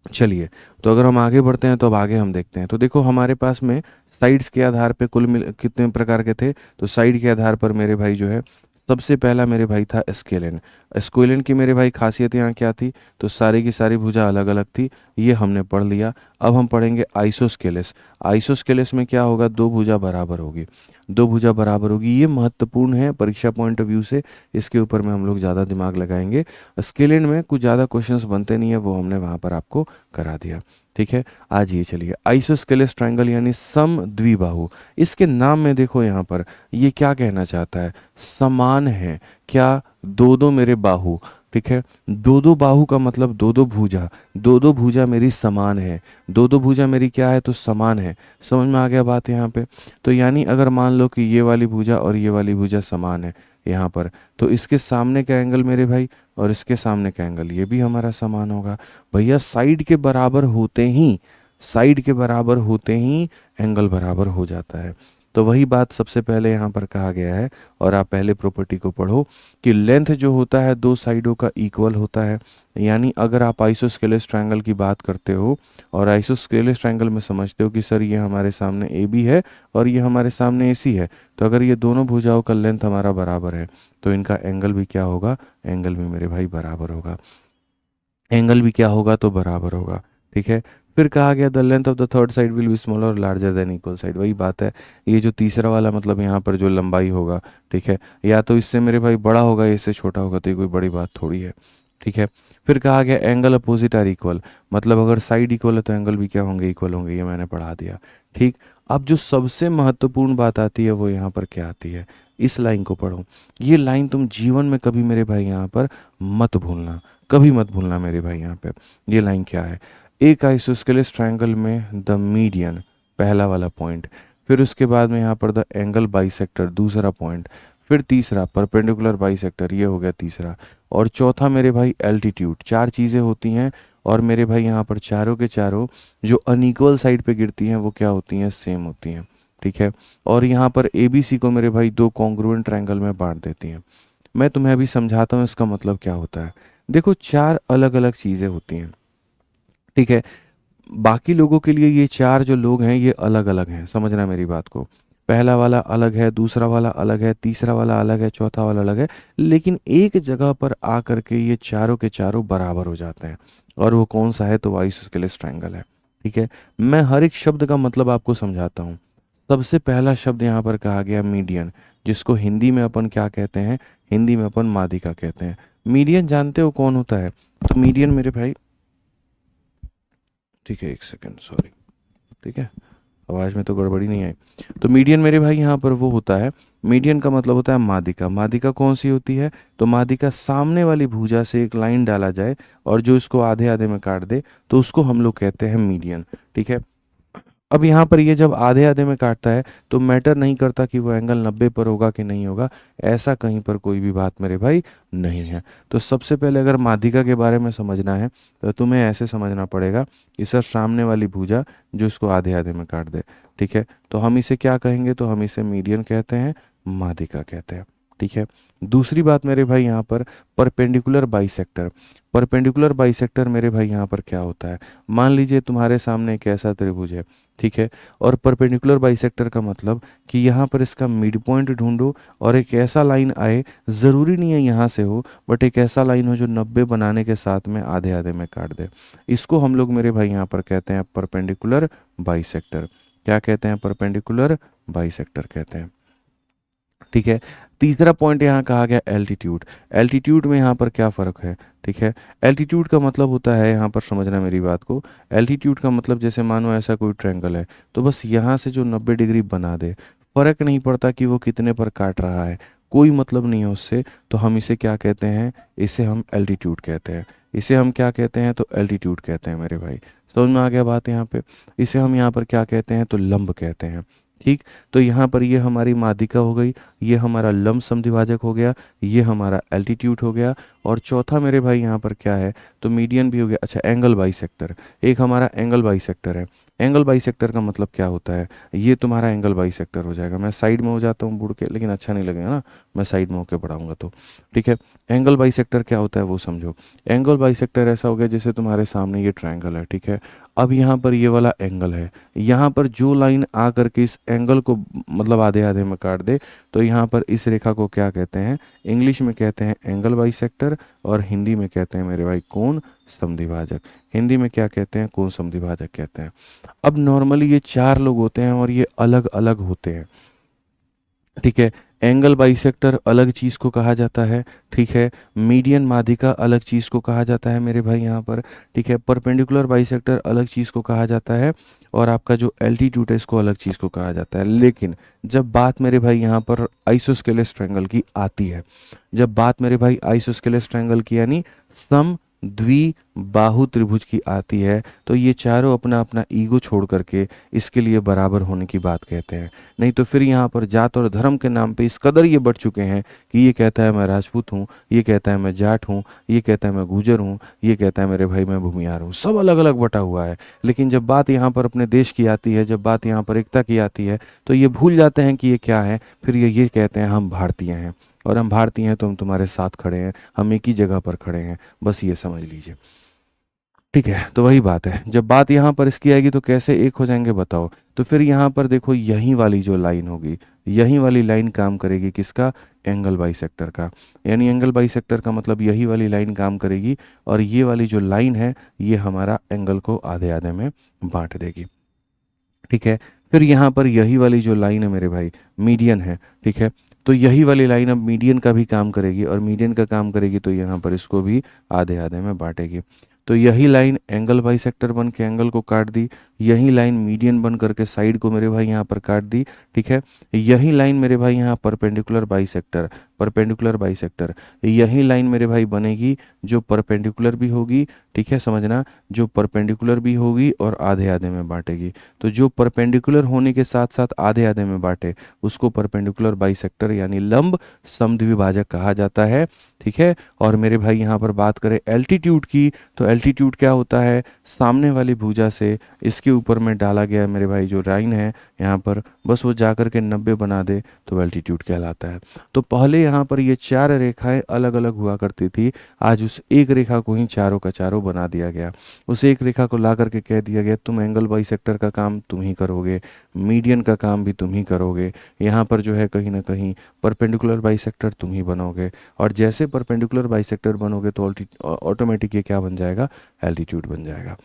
चलिए, तो अगर हम आगे बढ़ते हैं तो अब आगे हम देखते हैं। तो देखो हमारे पास में साइड्स के आधार पे कुल मिल कितने प्रकार के थे, तो साइड के आधार पर मेरे भाई जो है सबसे पहला मेरे भाई था स्केलेन। स्केलेन की मेरे भाई खासियत यहाँ क्या थी, तो सारी की सारी भुजा अलग अलग थी, ये हमने पढ़ लिया। अब हम पढ़ेंगे आइसोस्केलेस। आइसोस्केलेस में क्या होगा, दो भुजा बराबर होगी, दो भुजा बराबर होगी। ये महत्वपूर्ण है परीक्षा पॉइंट ऑफ व्यू से, इसके ऊपर में हम लोग ज़्यादा दिमाग लगाएंगे। स्केलेन में कुछ ज़्यादा क्वेश्चंस बनते नहीं है, वो हमने वहाँ पर आपको करा दिया। ठीक है, आज ये चलिए आइसोस्केलेस ट्रायंगल यानी सम द्विबाहु। इसके नाम में देखो यहाँ पर ये क्या कहना चाहता है, समान है। क्या, दो दो मेरे बाहु। ठीक है, दो दो बाहु का मतलब दो दो भुजा, दो दो भुजा मेरी समान है, दो दो भुजा मेरी क्या है, तो समान है। समझ में आ गया बात यहाँ पे। तो यानी अगर मान लो कि ये वाली भुजा और ये वाली भुजा समान है यहाँ पर, तो इसके सामने का एंगल मेरे भाई और इसके सामने का एंगल ये भी हमारा समान होगा। भैया साइड के बराबर होते ही, साइड के बराबर होते ही एंगल बराबर हो जाता है। तो वही बात सबसे पहले यहाँ पर कहा गया है, और आप पहले प्रॉपर्टी को पढ़ो कि लेंथ जो होता है दो साइडों का इक्वल होता है। यानी अगर आप आइसोस्केलेस ट्रायंगल की बात करते हो और आइसोस्केलेस ट्रायंगल में समझते हो कि सर ये हमारे सामने ए बी है और ये हमारे सामने ए सी है, तो अगर ये दोनों भुजाओं का लेंथ हमारा बराबर है तो इनका एंगल भी क्या होगा, एंगल भी मेरे भाई बराबर होगा। एंगल भी क्या होगा, तो बराबर होगा। ठीक है, फिर कहा गया the length of the third side will be smaller और लार्जर देन इक्वल साइड। वही बात है, ये जो तीसरा वाला मतलब यहाँ पर जो लंबाई होगा, ठीक है, या तो इससे मेरे भाई बड़ा होगा या इससे छोटा होगा, तो ये कोई बड़ी बात थोड़ी है। ठीक है, फिर कहा गया एंगल अपोजिट आर इक्वल, मतलब अगर साइड इक्वल है तो एंगल भी क्या होंगे, इक्वल होंगे। ये मैंने पढ़ा दिया। ठीक, अब जो सबसे महत्वपूर्ण बात आती है वो यहाँ पर क्या आती है, इस लाइन को पढ़ो। ये लाइन तुम जीवन में कभी मेरे भाई यहाँ पर मत भूलना, कभी मत भूलना मेरे भाई। यहाँ पे ये लाइन क्या है, एक आइसोस्केलेस ट्रायंगल में द मीडियन पहला वाला पॉइंट, फिर उसके बाद में यहाँ पर द एंगल बाइसेक्टर दूसरा पॉइंट, फिर तीसरा परपेंडिकुलर बाइसेक्टर, ये हो गया तीसरा, और चौथा मेरे भाई एल्टीट्यूड। चार चीज़ें होती हैं, और मेरे भाई यहाँ पर चारों के चारों जो अनइक्वल साइड पे गिरती हैं वो क्या होती हैं, सेम होती हैं। ठीक है, और यहाँ पर ए बी सी को मेरे भाई दो कॉन्ग्रुएंट ट्रायंगल में बांट देती हैं। मैं तुम्हें अभी समझाता हूँ इसका मतलब क्या होता है। देखो चार अलग अलग चीज़ें होती हैं, ठीक है, बाकी लोगों के लिए ये चार जो लोग हैं ये अलग अलग हैं, समझना मेरी बात को। पहला वाला अलग है, दूसरा वाला अलग है, तीसरा वाला अलग है, चौथा वाला अलग है, लेकिन एक जगह पर आ करके ये चारों के चारों बराबर हो जाते हैं। और वो कौन सा है, तो आइसोस्केलेस ट्रायंगल है। ठीक है, मैं हर एक शब्द का मतलब आपको समझाता हूँ। सबसे पहला शब्द यहाँ पर कहा गया मीडियन, जिसको हिंदी में अपन क्या कहते हैं, हिंदी में अपन माध्यिका कहते हैं। मीडियन जानते हो कौन होता है? तो मीडियन मेरे भाई, ठीक है एक सेकेंड सॉरी, ठीक है आवाज़ में तो गड़बड़ी नहीं आई। तो मीडियन मेरे भाई यहाँ पर वो होता है, मीडियन का मतलब होता है मादिका। मादिका कौन सी होती है? तो मादिका सामने वाली भुजा से एक लाइन डाला जाए और जो इसको आधे आधे में काट दे तो उसको हम लोग कहते हैं मीडियन। ठीक है, अब यहाँ पर ये जब आधे आधे में काटता है तो मैटर नहीं करता कि वो एंगल 90 पर होगा कि नहीं होगा, ऐसा कहीं पर कोई भी बात मेरे भाई नहीं है। तो सबसे पहले अगर माध्यिका के बारे में समझना है तो तुम्हें ऐसे समझना पड़ेगा कि सर सामने वाली भुजा जो इसको आधे आधे में काट दे, ठीक है, तो हम इसे क्या कहेंगे? तो हम इसे मीडियन कहते हैं, माध्यिका कहते हैं। ठीक है, दूसरी बात मेरे भाई यहाँ पर परपेंडिकुलर बाइसेक्टर। परपेंडिकुलर बाइसेक्टर मेरे भाई यहाँ पर क्या होता है? मान लीजिए तुम्हारे सामने एक ऐसा त्रिभुज है, ठीक है, और परपेंडिकुलर बाइसेक्टर का मतलब कि यहाँ पर इसका मिड पॉइंट ढूंढो और एक ऐसा लाइन आए, ज़रूरी नहीं है यहाँ से हो, बट एक ऐसा लाइन हो जो 90 बनाने के साथ में आधे आधे में काट दे। इसको हम लोग मेरे भाई यहाँ पर कहते हैं परपेंडिकुलर बाइसेक्टर। क्या कहते हैं? परपेंडिकुलर बाइसेक्टर कहते हैं। ठीक है, तीसरा पॉइंट यहाँ कहा गया एल्टीट्यूड। एल्टीट्यूड में यहाँ पर क्या फ़र्क है? ठीक है, एल्टीट्यूड का मतलब होता है, यहाँ पर समझना मेरी बात को, एल्टीट्यूड का मतलब जैसे मानो ऐसा कोई ट्रायंगल है तो बस यहाँ से जो 90 डिग्री बना दे, फर्क नहीं पड़ता कि वो कितने पर काट रहा है, कोई मतलब नहीं है उससे, तो हम इसे क्या कहते हैं? इसे हम एल्टीट्यूड कहते हैं। इसे हम क्या कहते हैं? तो एल्टीट्यूड कहते हैं मेरे भाई। समझ में आ गया बात यहाँ पे? इसे हम यहाँ पर क्या कहते हैं? तो लंब कहते हैं। ठीक, तो यहाँ पर ये हमारी माध्यिका हो गई, ये हमारा लंब समद्विभाजक हो गया, ये हमारा एल्टीट्यूड हो गया, और चौथा मेरे भाई यहाँ पर क्या है? तो मीडियन भी हो गया। अच्छा, एंगल बाइसेक्टर, एक हमारा एंगल बाइसेक्टर है। एंगल बाइसेक्टर का मतलब क्या होता है? ये तुम्हारा एंगल बाइसेक्टर हो जाएगा। मैं साइड में हो जाता हूँ बुड़ के, लेकिन अच्छा नहीं लगेगा ना, मैं साइड में होकर पढ़ाऊंगा तो। ठीक है, एंगल बाइसेक्टर क्या होता है वो समझो। एंगल बाइसेक्टर ऐसा हो गया जैसे तुम्हारे सामने ये ट्रायंगल है, ठीक है, अब यहाँ पर ये वाला एंगल है, यहाँ पर जो लाइन आ करके इस एंगल को मतलब आधे आधे में काट दे, तो यहाँ पर इस रेखा को क्या कहते हैं? इंग्लिश में कहते हैं एंगल बाइसेक्टर, और हिंदी में कहते हैं मेरे भाई कोण समद्विभाजक। हिंदी में क्या कहते हैं? कोण समद्विभाजक कहते हैं। अब नॉर्मली ये चार लोग होते हैं और ये अलग अलग होते हैं। ठीक है, एंगल बाइसेक्टर अलग चीज़ को कहा जाता है, ठीक है, मीडियन माध्यिका अलग चीज़ को कहा जाता है मेरे भाई यहाँ पर, ठीक है, परपेंडिकुलर बाइसेक्टर अलग चीज़ को कहा जाता है, और आपका जो एल्टीट्यूड है इसको अलग चीज़ को कहा जाता है। लेकिन जब बात मेरे भाई यहाँ पर आइसोस्केलेस ट्रायंगल की आती है, जब बात मेरे भाई आइसोस्केलेस ट्रायंगल की यानी सम द्विबाहु त्रिभुज की आती है, तो ये चारों अपना अपना ईगो छोड़ करके इसके लिए बराबर होने की बात कहते हैं। नहीं तो फिर यहाँ पर जात और धर्म के नाम पे इस कदर ये बढ़ चुके हैं कि ये कहता है मैं राजपूत हूँ, ये कहता है मैं जाट हूँ, ये कहता है मैं गुजर हूँ, ये कहता है मेरे भाई मैं भूमियार हूँ, सब अलग अलग बटा हुआ है। लेकिन जब बात यहाँ पर अपने देश की आती है, जब बात यहाँ पर एकता की आती है, तो ये भूल जाते हैं कि ये क्या है, फिर ये कहते हैं हम भारतीय हैं, और हम भारतीय हैं तो हम तुम्हारे साथ खड़े हैं, हम एक ही जगह पर खड़े हैं, बस ये समझ लीजिए। ठीक है, तो वही बात है, जब बात यहाँ पर इसकी आएगी तो कैसे एक हो जाएंगे बताओ? तो फिर यहाँ पर देखो यही वाली जो लाइन होगी, यही वाली लाइन काम करेगी किसका? एंगल बाइसेक्टर का। यानी एंगल बाइसेक्टर का मतलब यही वाली लाइन काम करेगी, और ये वाली जो लाइन है ये हमारा एंगल को आधे आधे में बांट देगी। ठीक है, फिर यहाँ पर यही वाली जो लाइन है मेरे भाई मीडियन है, ठीक है, तो यही वाली लाइन अब मीडियन का भी काम करेगी, और मीडियन का काम करेगी तो यहाँ पर इसको भी आधे आधे में बांटेगी। तो यही लाइन एंगल बाइसेक्टर बन के एंगल को काट दी, यही लाइन मीडियन बन करके साइड को मेरे भाई यहाँ पर काट दी। ठीक है, यही लाइन मेरे भाई यहाँ परपेंडिकुलर बाइसेक्टर, परपेंडिकुलर बाइसेक्टर, यही लाइन मेरे भाई बनेगी जो परपेंडिकुलर भी होगी, ठीक है, समझना, जो परपेंडिकुलर भी होगी और आधे आधे में बांटेगी। तो जो परपेंडिकुलर होने के साथ साथ आधे आधे में बांटे उसको परपेंडिकुलर बाइसेक्टर यानी लंब समद्विभाजक कहा जाता है। ठीक है, और मेरे भाई यहाँ पर बात करें एल्टीट्यूड की, तो एल्टीट्यूड क्या होता है? सामने वाली भुजा से इसके ऊपर में डाला गया मेरे भाई जो लाइन है यहाँ पर, बस वो जा कर के 90 बना दे तो एल्टीट्यूड कहलाता है। तो पहले यहाँ पर ये चार रेखाएं अलग अलग हुआ करती थी, आज उस एक रेखा को ही चारों का चारों बना दिया गया। उस एक रेखा को ला करके कह दिया गया तुम एंगल बाइसेक्टर का काम तुम ही करोगे, मीडियन का काम भी तुम ही करोगे, यहाँ पर जो है कहीं ना कहीं परपेंडिकुलर बाइसेक्टर तुम ही बनोगे, और जैसे परपेंडिकुलर बाइसेक्टर बनोगे तो ऑटोमेटिक ये क्या बन जाएगा? एल्टीट्यूड बन जाएगा।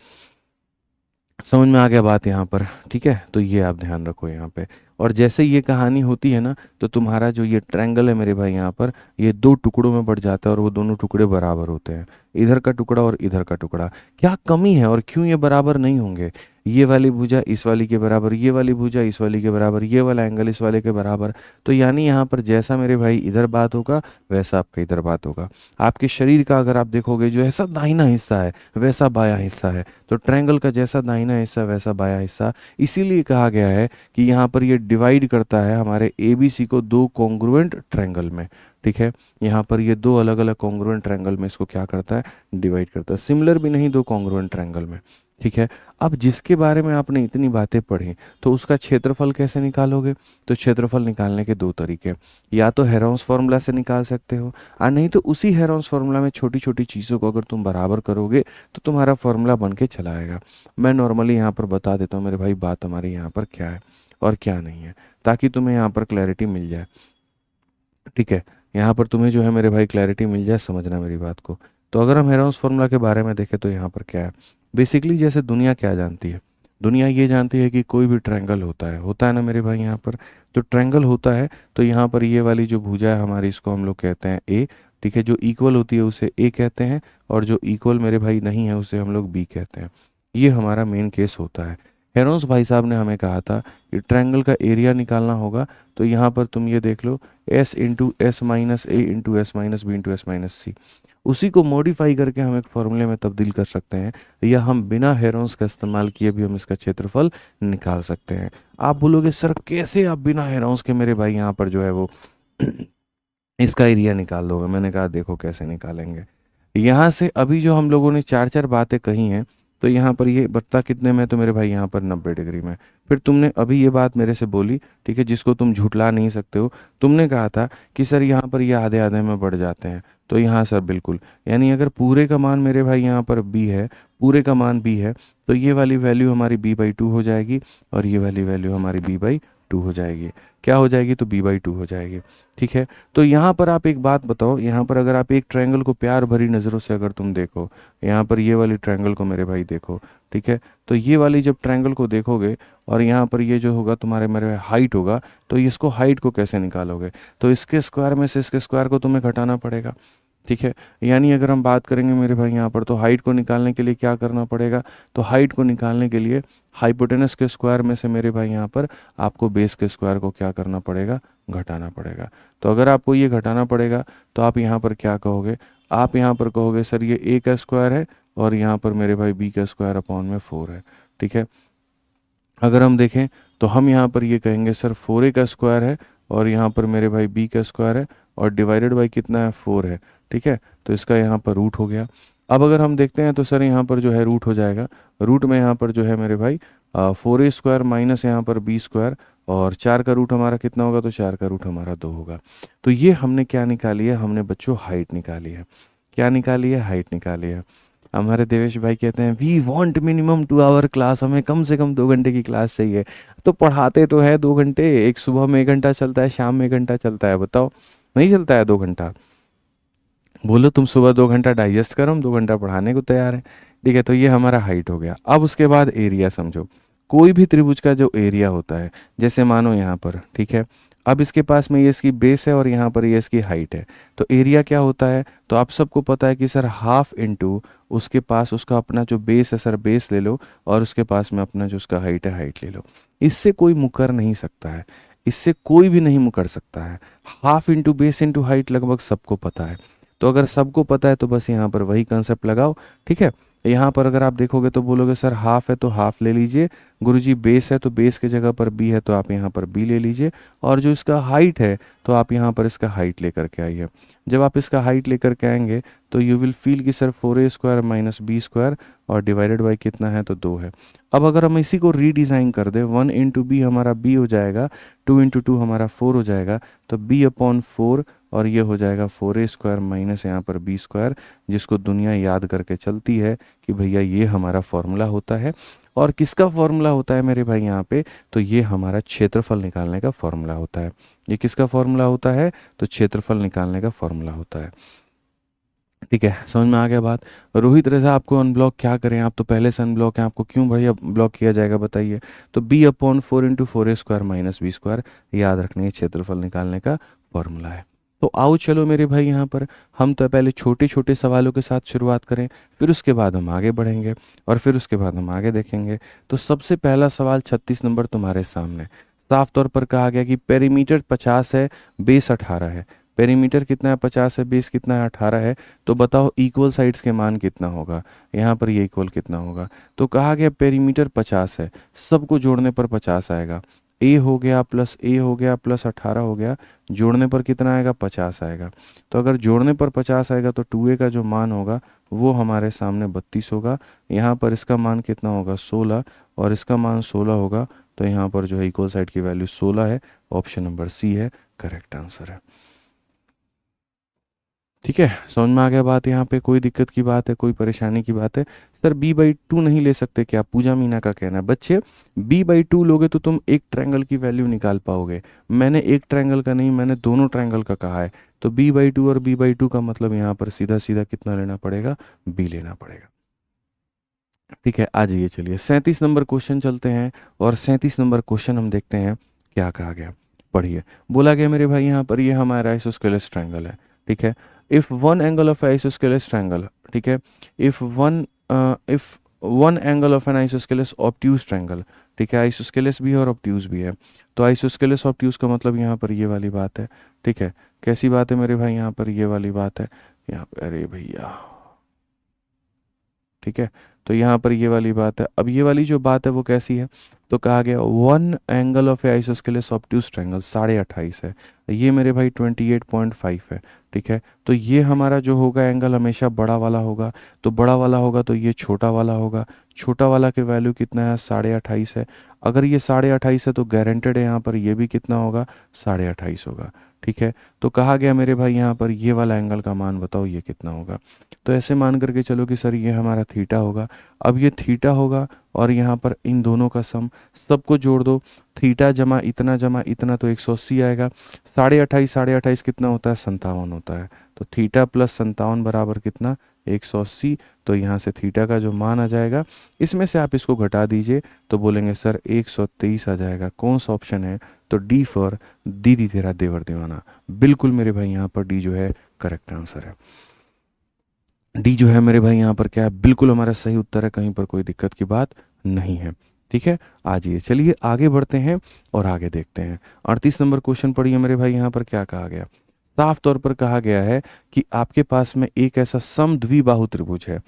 समझ में आ गया बात यहाँ पर? ठीक है, तो ये आप ध्यान रखो यहाँ पे। और जैसे ये कहानी होती है ना, तो तुम्हारा जो ये ट्रायंगल है मेरे भाई यहाँ पर, ये दो टुकड़ों में बढ़ जाता है और वो दोनों टुकड़े बराबर होते हैं, इधर का टुकड़ा और इधर का टुकड़ा। क्या कमी है और क्यों ये बराबर नहीं होंगे? ये वाली भुजा इस वाली के बराबर, ये वाली भुजा इस वाली के बराबर, ये वाला एंगल इस वाले के बराबर। तो यानी यहाँ पर जैसा मेरे भाई इधर बात होगा, वैसा आपका इधर बात होगा। आपके शरीर का अगर आप देखोगे, जो ऐसा दाहिना हिस्सा है वैसा बायां हिस्सा है, तो ट्रायंगल का जैसा दाहिना हिस्सा वैसा बायां हिस्सा। इसीलिए कहा गया है कि यहाँ पर ये डिवाइड करता है हमारे ABC को दो कॉन्ग्रुएंट ट्रायंगल में। ठीक है, यहाँ पर ये दो अलग अलग कॉन्ग्रुएंट ट्रायंगल में इसको क्या करता है, डिवाइड करता है। सिमिलर भी नहीं, दो कॉन्ग्रुएंट ट्रायंगल में। ठीक है, अब जिसके बारे में आपने इतनी बातें पढ़ी, तो उसका क्षेत्रफल कैसे निकालोगे? तो क्षेत्रफल निकालने के दो तरीके, या तो हेरोंस फार्मूला से निकाल सकते हो, और नहीं तो उसी हेरोंस फार्मूला में छोटी छोटी चीज़ों को अगर तुम बराबर करोगे तो तुम्हारा फार्मूला बन के चला आएगा। मैं नॉर्मली यहाँ पर बता देता हूँ मेरे भाई बात हमारे यहाँ पर क्या है और क्या नहीं है, ताकि तुम्हें यहाँ पर क्लैरिटी मिल जाए। ठीक है, यहाँ पर तुम्हें जो है मेरे भाई क्लैरिटी मिल जाए, समझना मेरी बात को। तो अगर हम हेरोंस फार्मूला के बारे में देखें तो यहाँ पर क्या है, बेसिकली जैसे दुनिया क्या जानती है, दुनिया ये जानती है कि कोई भी ट्रायंगल होता है ना मेरे भाई यहाँ पर। तो ट्रायंगल होता है तो यहाँ पर ये वाली जो भुजा है हमारी, इसको हम लोग कहते हैं ए। ठीक है, जो इक्वल होती है उसे ए कहते हैं, और जो इक्वल मेरे भाई नहीं है उसे हम लोग बी कहते हैं। ये हमारा मेन केस होता है। हेरोंस भाई साहब ने हमें कहा था कि ट्रायंगल का एरिया निकालना होगा, तो यहाँ पर तुम ये देख लो, S into S minus A into S minus B into S minus C. उसी को मॉडिफाई करके हम एक फॉर्मूले में तब्दील कर सकते हैं, या हम बिना हेरोंस का इस्तेमाल किए भी हम इसका क्षेत्रफल निकाल सकते हैं। आप बोलोगे सर कैसे आप बिना हेरोंस के मेरे भाई यहाँ पर जो है वो इसका एरिया निकाल दोगे? मैंने कहा देखो कैसे निकालेंगे। यहाँ से अभी जो हम लोगों ने चार चार बातें कही हैं, तो यहाँ पर ये बत्ता कितने में, तो मेरे भाई यहाँ पर 90 डिग्री में। फिर तुमने अभी ये बात मेरे से बोली, ठीक है, जिसको तुम झुठला नहीं सकते हो। तुमने कहा था कि सर यहाँ पर ये आधे आधे में बढ़ जाते हैं, तो यहाँ सर बिल्कुल, यानी अगर पूरे का मान मेरे भाई यहाँ पर b है, पूरे का मान b है, तो ये वाली वैल्यू हमारी b/2 हो जाएगी, और ये वाली वैल्यू हमारी b/2 हो जाएगी। क्या हो जाएगी? तो b/2 हो जाएगी। ठीक है, तो यहाँ पर आप एक बात बताओ, यहाँ पर अगर आप एक ट्रायंगल को प्यार भरी नज़रों से अगर तुम देखो, यहाँ पर ये वाली ट्रायंगल को मेरे भाई देखो, ठीक है, तो ये वाली जब ट्रायंगल को देखोगे और यहाँ पर ये जो होगा तुम्हारे मेरे हाइट होगा, तो इसको हाइट को कैसे निकालोगे? तो इसके स्क्वायर में से इसके स्क्वायर को तुम्हें घटाना पड़ेगा। ठीक है, यानी अगर हम बात करेंगे मेरे भाई यहाँ पर, तो हाइट को निकालने के लिए क्या करना पड़ेगा? तो हाइट को निकालने के लिए हाइपोटेनस के स्क्वायर में से मेरे भाई यहाँ पर आपको बेस के स्क्वायर को क्या करना पड़ेगा? घटाना पड़ेगा। तो अगर आपको ये घटाना पड़ेगा तो आप यहाँ पर क्या कहोगे? आप यहाँ पर कहोगे सर ये a का स्क्वायर है और यहाँ पर मेरे भाई b का स्क्वायर अपॉन में 4 है। ठीक है, अगर हम देखें तो हम यहाँ पर ये कहेंगे सर 4a का स्क्वायर है और यहाँ पर मेरे भाई b का स्क्वायर है, और डिवाइडेड बाई कितना है? 4 है। ठीक है, तो इसका यहाँ पर रूट हो गया। अब अगर हम देखते हैं तो सर यहाँ पर जो है रूट हो जाएगा, रूट में यहाँ पर जो है मेरे भाई 4a स्क्वायर माइनस यहाँ पर b स्क्वायर, और 4 का रूट हमारा कितना होगा? तो 4 का रूट हमारा 2 होगा। तो ये हमने क्या निकाली है? हमने बच्चों हाइट निकाली है। क्या निकाली है? हाइट निकाली है। हमारे देवेश भाई कहते हैं we want minimum 2 hour class, हमें कम से कम 2 घंटे की क्लास चाहिए। तो पढ़ाते तो है 2 घंटे, एक सुबह में 1 घंटा चलता है, शाम में 1 घंटा चलता है, बताओ नहीं चलता है 2 घंटा? बोलो तुम सुबह 2 घंटा डाइजेस्ट करो, हम 2 घंटा पढ़ाने को तैयार है। ठीक है, तो ये हमारा हाइट हो गया। अब उसके बाद एरिया समझो, कोई भी त्रिभुज का जो एरिया होता है, जैसे मानो यहाँ पर, ठीक है, अब इसके पास में ये इसकी बेस है और यहाँ पर ये इसकी हाइट है, तो एरिया क्या होता है? तो आप सबको पता है कि सर हाफ इंटू उसके पास उसका अपना जो बेस है, सर बेस ले लो, और उसके पास में अपना जो उसका हाइट है हाइट ले लो। इससे कोई मुकर नहीं सकता है, इससे कोई भी नहीं मुकर सकता है। Half into base into height लगभग सबको पता है। तो अगर सबको पता है तो बस यहाँ पर वही कंसेप्ट लगाओ। ठीक है, यहाँ पर अगर आप देखोगे तो बोलोगे सर हाफ है तो हाफ ले लीजिए, गुरुजी बेस है तो बेस की जगह पर बी है तो आप यहाँ पर बी ले लीजिए, और जो इसका हाइट है तो आप यहाँ पर इसका हाइट लेकर के आइए। जब आप इसका हाइट लेकर के आएंगे तो यू विल फील कि sir 4a square minus b square और डिवाइडेड बाई कितना है? तो 2 है। अब अगर हम इसी को रीडिज़ाइन कर दें, 1 इंटू बी हमारा b हो जाएगा, 2 इंटू 2 हमारा 4 हो जाएगा, तो b अपॉन 4, और ये हो जाएगा 4a स्क्वायर माइनस यहाँ पर b स्क्वायर, जिसको दुनिया याद करके चलती है कि भैया ये हमारा फॉर्मूला होता है। और किसका फॉर्मूला होता है मेरे भाई यहाँ पे? तो ये हमारा क्षेत्रफल निकालने का फॉर्मूला होता है। ये किसका फॉर्मूला होता है? तो क्षेत्रफल निकालने का फॉर्मूला होता है। ठीक है, समझ में आ गया बात। रोहित रजा आपको अनब्लॉक क्या करें, आप तो पहले से अनब्लॉक हैं, आपको क्यों भैया ब्लॉक किया जाएगा बताइए। तो b/4 × 4a² माइनस b², याद रखनी है, क्षेत्रफल निकालने का फॉर्मूला है। तो आओ चलो मेरे भाई यहाँ पर हम तो पहले छोटे छोटे सवालों के साथ शुरुआत करें, फिर उसके बाद हम आगे बढ़ेंगे और फिर उसके बाद हम आगे देखेंगे। तो सबसे पहला सवाल 36 नंबर तुम्हारे सामने साफ तौर पर कहा गया कि पेरीमीटर 50 है, बेस 18 है। पेरीमीटर कितना है 50 है, बेस कितना है 18 है। तो बताओ इक्वल साइड्स के मान कितना होगा, यहाँ पर ये इक्वल कितना होगा। तो कहा गया पेरीमीटर 50 है, सबको जोड़ने पर 50 आएगा। ए हो गया प्लस ए हो गया प्लस 18 हो गया, जोड़ने पर कितना आएगा 50 आएगा। तो अगर जोड़ने पर 50 आएगा तो 2a का जो मान होगा वो हमारे सामने 32 होगा। यहाँ पर इसका मान कितना होगा 16, और इसका मान 16 होगा। तो यहाँ पर जो है इक्वल साइड की वैल्यू 16 है। ऑप्शन नंबर सी है करेक्ट आंसर है। ठीक है, समझ में आ गया बात। यहाँ पे कोई दिक्कत की बात है, कोई परेशानी की बात है? सर b/2 नहीं ले सकते क्या, पूजा मीना का कहना है। बच्चे b/2 लोगे तो तुम एक ट्रायंगल की वैल्यू निकाल पाओगे। मैंने एक ट्रायंगल का नहीं, मैंने दोनों ट्रायंगल का कहा है। तो b/2 और b/2 का मतलब यहाँ पर सीधा सीधा कितना लेना पड़ेगा, b लेना पड़ेगा। ठीक है, आ जाइए, चलिए 37 नंबर क्वेश्चन चलते हैं। और 37 नंबर क्वेश्चन हम देखते हैं क्या कहा गया। पढ़िए, बोला गया मेरे भाई यहाँ पर ये हमारा आइसोस्केलेस ट्रायंगल है। ठीक है, if one angle of isosceles triangle, ठीक है, if one angle of an isosceles obtuse triangle, ठीक है, आइसोस्केलेस भी है और ऑब्ट्यूज भी है। तो आइसोस्केलेस ऑब्ट्यूज का मतलब यहाँ पर ये वाली बात है। ठीक है, कैसी बात है मेरे भाई, यहाँ पर ये वाली बात है। यहाँ पर अरे भैया, ठीक है, तो यहाँ पर ये वाली बात है। अब ये वाली जो बात है वो कैसी है, तो कहा गया one angle of A isosceles obtuse triangle 28.5 है, ये मेरे भाई 28.5 है। ठीक है, तो ये हमारा जो होगा एंगल हमेशा बड़ा वाला होगा। तो बड़ा वाला होगा तो ये छोटा वाला होगा। छोटा वाला के वैल्यू कितना है 28.5 है। अगर ये 28.5 है तो गारंटेड है यहाँ पर ये भी कितना होगा 28.5 होगा। ठीक है, तो कहा गया मेरे भाई यहाँ पर ये वाला एंगल का मान बताओ ये कितना होगा। तो ऐसे मान करके चलो कि सर ये हमारा थीटा होगा। अब ये थीटा होगा और यहाँ पर इन दोनों का सम, सबको जोड़ दो, थीटा जमा इतना तो 180 आएगा। 28.5 कितना होता है 57 होता है। तो थीटा प्लस 57 बराबर कितना 180। तो यहाँ से थीटा का जो मान आ जाएगा, इसमें से आप इसको घटा दीजिए तो बोलेंगे सर 123 आ जाएगा। कौन सा ऑप्शन है, तो डी फॉर दीदी तेरा देवर दीवाना। बिल्कुल मेरे भाई यहाँ पर डी जो है करेक्ट आंसर है। डी जो है मेरे भाई यहाँ पर क्या है, बिल्कुल हमारा सही उत्तर है, कहीं पर कोई दिक्कत की बात नहीं है। ठीक है, आ जाइए, चलिए आगे बढ़ते हैं और आगे देखते हैं। 38 नंबर क्वेश्चन पढ़िए मेरे भाई, यहाँ पर क्या कहा गया। साफ तौर पर कहा गया है कि आपके पास में एक ऐसा समद्विबाहु त्रिभुज है।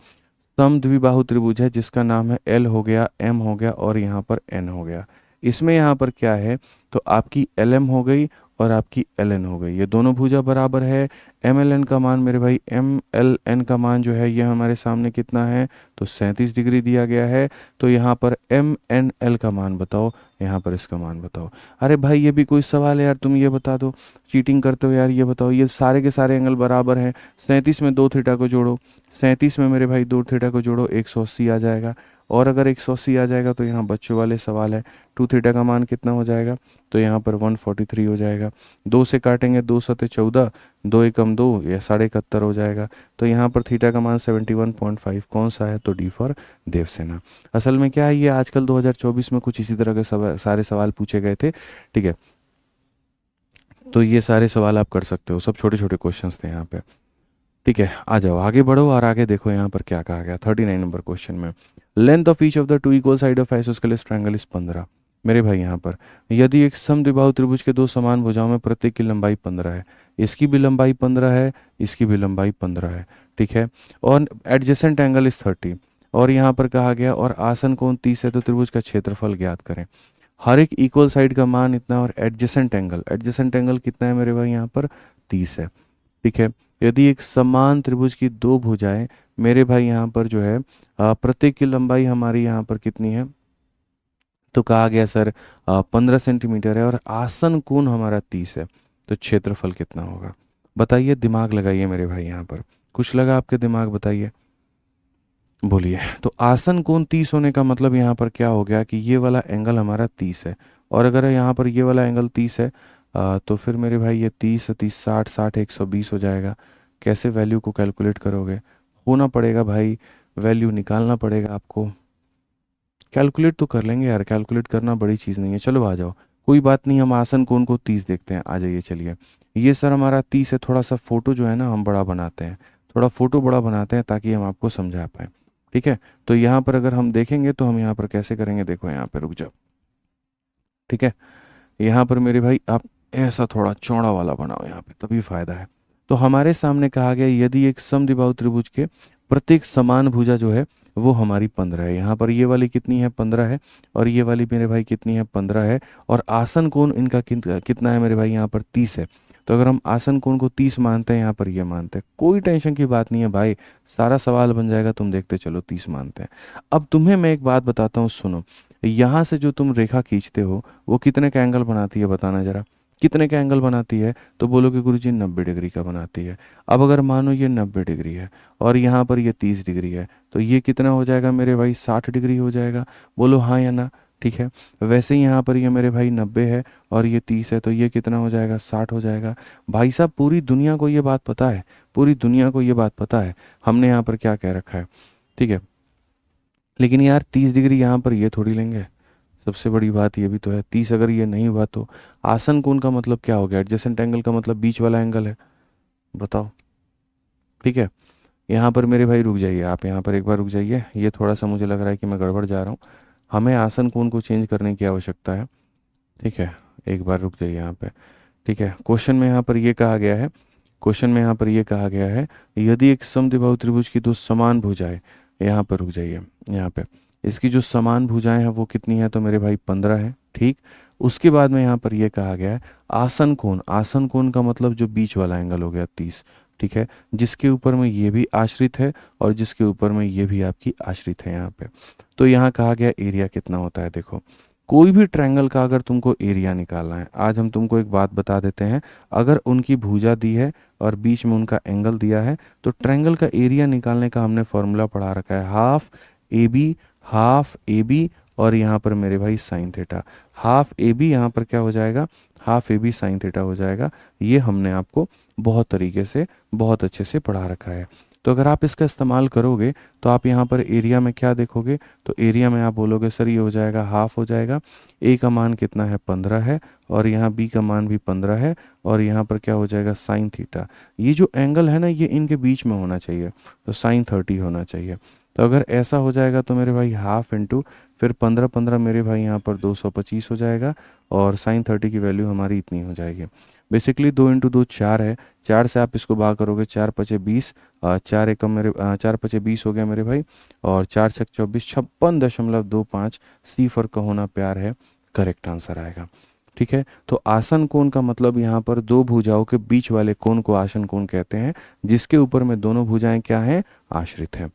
समद्विबाहु त्रिभुज है जिसका नाम है एल हो गया, एम हो गया और यहाँ पर एन हो गया। इसमें यहाँ पर क्या है, तो आपकी एल एम हो गई और आपकी एल एन हो गई, ये दोनों भुजा बराबर है। एम एल एन का मान मेरे भाई, एम एल एन का मान जो है ये हमारे सामने कितना है, तो 37 डिग्री दिया गया है। तो यहाँ पर एम एन एल का मान बताओ, यहाँ पर इसका मान बताओ। अरे भाई ये भी कोई सवाल है यार, तुम ये बता दो, चीटिंग करते हो यार, ये बताओ, ये सारे के सारे एंगल बराबर हैं। 37 में 2 थीटा को जोड़ो, 37 में मेरे भाई 2 थीटा को जोड़ो, 180 आ जाएगा। और अगर 180 आ जाएगा तो यहाँ बच्चों वाले सवाल है, 2 थीटा का मान कितना हो जाएगा, तो यहाँ पर 143 हो जाएगा। 2 से काटेंगे, 2 सते 14, 2 एकम 2 या 71 हो जाएगा। तो यहाँ पर थीटा का मान 71.5 कौन सा है, तो डी फॉर देवसेना। असल में क्या है, ये आजकल 2024 में कुछ इसी तरह के सारे सवाल पूछे गए थे। ठीक है, तो ये सारे सवाल आप कर सकते हो, सब छोटे छोटे क्वेश्चंस थे यहाँ पे। ठीक है, आ जाओ आगे बढ़ो और आगे देखो यहाँ पर क्या कहा गया। 39 नंबर क्वेश्चन में length of each of the two equal side of isosceles triangle is 15। मेरे भाई यहाँ पर यदि एक समद्विबाहु त्रिभुज के दो समान भुजाओं में प्रत्येक की लंबाई 15 है, इसकी भी लंबाई 15 है, इसकी भी लंबाई 15 है। ठीक है, और एडजेसेंट एंगल इज 30। और यहाँ पर कहा गया और आसन कोण 30 है, तो त्रिभुज का क्षेत्रफल ज्ञात करें। हर एक इक्वल साइड का मान इतना और एडजेसेंट एंगल कितना है मेरे भाई यहाँ पर 30 है। ठीक है, यदि एक समान त्रिभुज की दो भुजाएं मेरे भाई यहाँ पर जो है प्रत्येक की लंबाई हमारी यहाँ पर कितनी है, तो कहा गया सर 15 सेंटीमीटर है और आसन कोण हमारा 30 है, तो क्षेत्रफल कितना होगा बताइए। दिमाग लगाइए मेरे भाई, यहाँ पर कुछ लगा आपके दिमाग, बताइए बोलिए। तो आसन कोण 30 होने का मतलब यहाँ पर क्या हो गया कि ये वाला एंगल हमारा 30 है, और अगर यहाँ पर ये वाला एंगल 30 है तो फिर मेरे भाई ये 30 30 60 60 120 हो जाएगा। कैसे वैल्यू को कैलकुलेट करोगे? होना पड़ेगा भाई, वैल्यू निकालना पड़ेगा आपको। कैलकुलेट तो कर लेंगे यार, कैलकुलेट करना बड़ी चीज़ नहीं है। चलो आ जाओ, कोई बात नहीं, हम आसन कोण को 30 देखते हैं। आ जाइए चलिए। ये सर हमारा 30 है। थोड़ा सा फोटो जो है ना हम बड़ा बनाते हैं, थोड़ा फोटो बड़ा बनाते हैं ताकि हम आपको समझा पाए। ठीक है, तो यहाँ पर अगर हम देखेंगे तो हम यहाँ पर कैसे करेंगे, देखो यहाँ पे रुक जाओ। ठीक है, यहाँ पर मेरे भाई आप ऐसा थोड़ा चौड़ा वाला बनाओ यहाँ पे, तभी फायदा है। तो हमारे सामने कहा गया यदि एक समद्विबाहु त्रिभुज के प्रत्येक समान भुजा जो है वो हमारी 15 है। यहाँ पर ये वाली कितनी है, 15 है, और ये वाली मेरे भाई कितनी है, 15 है। और आसन कोण इनका कितना है मेरे भाई, यहाँ पर 30 है। तो अगर हम आसन कोण को 30 मानते हैं, यहाँ पर ये मानते हैं, कोई टेंशन की बात नहीं है भाई, सारा सवाल बन जाएगा, तुम देखते चलो 30 मानते हैं। अब तुम्हें मैं एक बात बताता हूँ, सुनो। यहाँ से जो तुम रेखा खींचते हो वो कितने का एंगल बनाती है, बताना जरा, कितने का एंगल बनाती है? तो बोलोगे गुरुजी 90 डिग्री का बनाती है। अब अगर मानो ये 90 डिग्री है और यहाँ पर ये 30 डिग्री है, तो ये कितना हो जाएगा मेरे भाई, 60 डिग्री हो जाएगा। बोलो हाँ या ना? ठीक है, वैसे ही यहाँ पर ये मेरे भाई 90 है और ये 30 है, तो ये कितना हो जाएगा, 60 हो जाएगा। भाई साहब पूरी दुनिया को ये बात पता है, पूरी दुनिया को ये बात पता है हमने यहाँ पर क्या कह रखा है। ठीक है, लेकिन यार 30 डिग्री यहाँ पर ये थोड़ी लेंगे। सबसे बड़ी बात ये भी तो है, 30 अगर ये नहीं हुआ तो आसन कोण का मतलब क्या हो गया, एडजेसेंट एंगल का मतलब बीच वाला एंगल है, बताओ। ठीक है, यहाँ पर मेरे भाई रुक जाइए, आप यहाँ पर एक बार रुक जाइए, ये थोड़ा सा मुझे लग रहा है कि मैं गड़बड़ जा रहा हूँ। हमें आसन कोण को चेंज करने की आवश्यकता है। ठीक है, एक बार रुक जाइए यहाँ पे। ठीक है, क्वेश्चन में यहाँ पर ये कहा गया है, क्वेश्चन में यहाँ पर ये कहा गया है यदि एक समद्विबाहु त्रिभुज की दो समान भुजाएं, यहाँ पर रुक जाइए, यहाँ पे इसकी जो समान भुजाएं हैं वो कितनी है, तो मेरे भाई 15 है। ठीक, उसके बाद में यहाँ पर ये कहा गया है आसन कोण, आसन कोण का मतलब जो बीच वाला एंगल हो गया 30। ठीक है, जिसके ऊपर में ये भी आश्रित है और जिसके ऊपर में ये भी आपकी आश्रित है यहाँ पे। तो यहाँ कहा गया एरिया कितना होता है, देखो कोई भी ट्रायंगल का अगर तुमको एरिया निकालना है, आज हम तुमको एक बात बता देते हैं, अगर उनकी भुजा दी है और बीच में उनका एंगल दिया है तो ट्रायंगल का एरिया निकालने का हमने फॉर्मूला पढ़ा रखा है, हाफ ए बी और यहाँ पर मेरे भाई sine theta. Half A B यहाँ पर क्या हो जाएगा, half A B sine theta हो जाएगा। ये हमने आपको बहुत तरीके से बहुत अच्छे से पढ़ा रखा है। तो अगर आप इसका इस्तेमाल करोगे तो आप यहाँ पर एरिया में क्या देखोगे, तो एरिया में आप बोलोगे सर ये हो जाएगा हाफ हो जाएगा, ए का मान कितना है 15 है और यहाँ बी का मान भी 15 है और यहाँ पर क्या हो जाएगा साइन थीटा। ये जो एंगल है ना ये इनके बीच में होना चाहिए, तो साइन 30 होना चाहिए। तो अगर ऐसा हो जाएगा तो मेरे भाई हाफ इंटू फिर 15 15 मेरे भाई यहाँ पर 225 हो जाएगा और साइन 30 की वैल्यू हमारी इतनी हो जाएगी। बेसिकली 2 इंटू 2 4 है, 4 से आप इसको भाग करोगे 4 पचे 20, 4 एकम मेरे 4 पचे 20 हो गया मेरे भाई, और 4 छक 24, 56.25। सी फॉर का होना प्यार है, करेक्ट आंसर आएगा। ठीक है, तो आसन कोण का मतलब यहाँ पर दो भुजाओं के बीच वाले कोण को आसन कोण कहते हैं, जिसके ऊपर में दोनों भुजाएं क्या हैं, आश्रित हैं।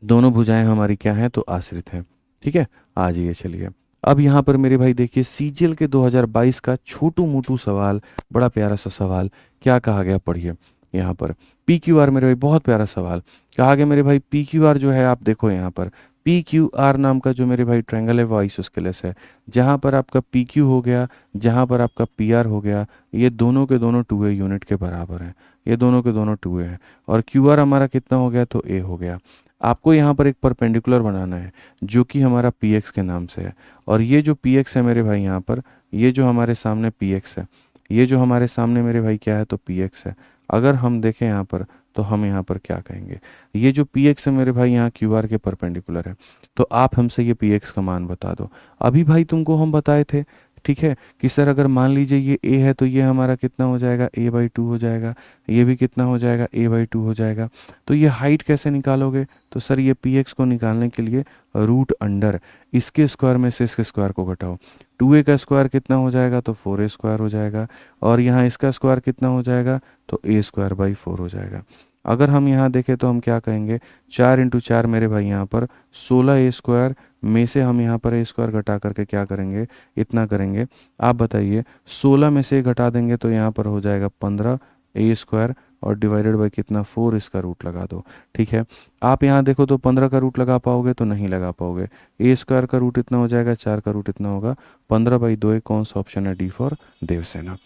दोनों भुजाएं हमारी क्या हैं, तो आश्रित हैं। ठीक है, आ जाइए चलिए। अब यहाँ पर मेरे भाई देखिए सीजीएल के 2022 का छोटू मोटू सवाल, बड़ा प्यारा सा सवाल, क्या कहा गया पढ़िए। यहाँ पर पी क्यू आर मेरे भाई बहुत प्यारा सवाल कहा गया मेरे भाई। पी क्यू आर जो है आप देखो यहाँ पर पी क्यू आर नाम का जो मेरे भाई ट्रायंगल है वो आइसोस्केलेस है। जहाँ पर आपका पी क्यू हो गया, जहाँ पर आपका पी आर हो गया, ये दोनों के दोनों 2a यूनिट के बराबर हैं। ये दोनों के दोनों 2a हैं और क्यू आर हमारा कितना हो गया, तो a हो गया। आपको यहाँ पर एक परपेंडिकुलर बनाना है जो कि हमारा पी एक्स के नाम से है, और ये जो पी एक्स है मेरे भाई यहाँ पर, ये जो हमारे सामने पी एक्स है, ये जो हमारे सामने मेरे भाई क्या है, तो पी एक्स है। अगर हम देखें यहाँ पर तो हम यहाँ पर क्या कहेंगे, ये जो पी एक्स है मेरे भाई यहाँ क्यू आर के परपेंडिकुलर है। तो आप हमसे ये पी एक्स का मान बता दो। अभी भाई तुमको हम बताए थे, ठीक है, कि सर अगर मान लीजिए ये ए है तो ये हमारा कितना हो जाएगा, a/2 हो जाएगा, ये भी कितना हो जाएगा, a/2 हो जाएगा। तो ये हाइट कैसे निकालोगे, तो सर ये पी एक्स को निकालने के लिए रूट अंडर इसके स्क्वायर में से इसके स्क्वायर को घटाओ। 2a का स्क्वायर कितना हो जाएगा, तो 4a स्क्वायर हो जाएगा, और यहाँ इसका स्क्वायर कितना हो जाएगा, तो a²/4 हो जाएगा। अगर हम यहाँ देखें तो हम क्या कहेंगे, 4 इंटू 4 मेरे भाई यहाँ पर 16a² में से हम यहाँ पर a² घटा करके क्या करेंगे, इतना करेंगे। आप बताइए 16 में से घटा देंगे तो यहाँ पर हो जाएगा 15a² और डिवाइडेड बाई कितना, 4, इसका रूट लगा दो। ठीक है, आप यहाँ देखो तो 15 का रूट लगा पाओगे, तो नहीं लगा पाओगे। a² का रूट इतना हो जाएगा, 4 का रूट इतना होगा, 15/2। कौन सा ऑप्शन है, डी फॉर देवसेना।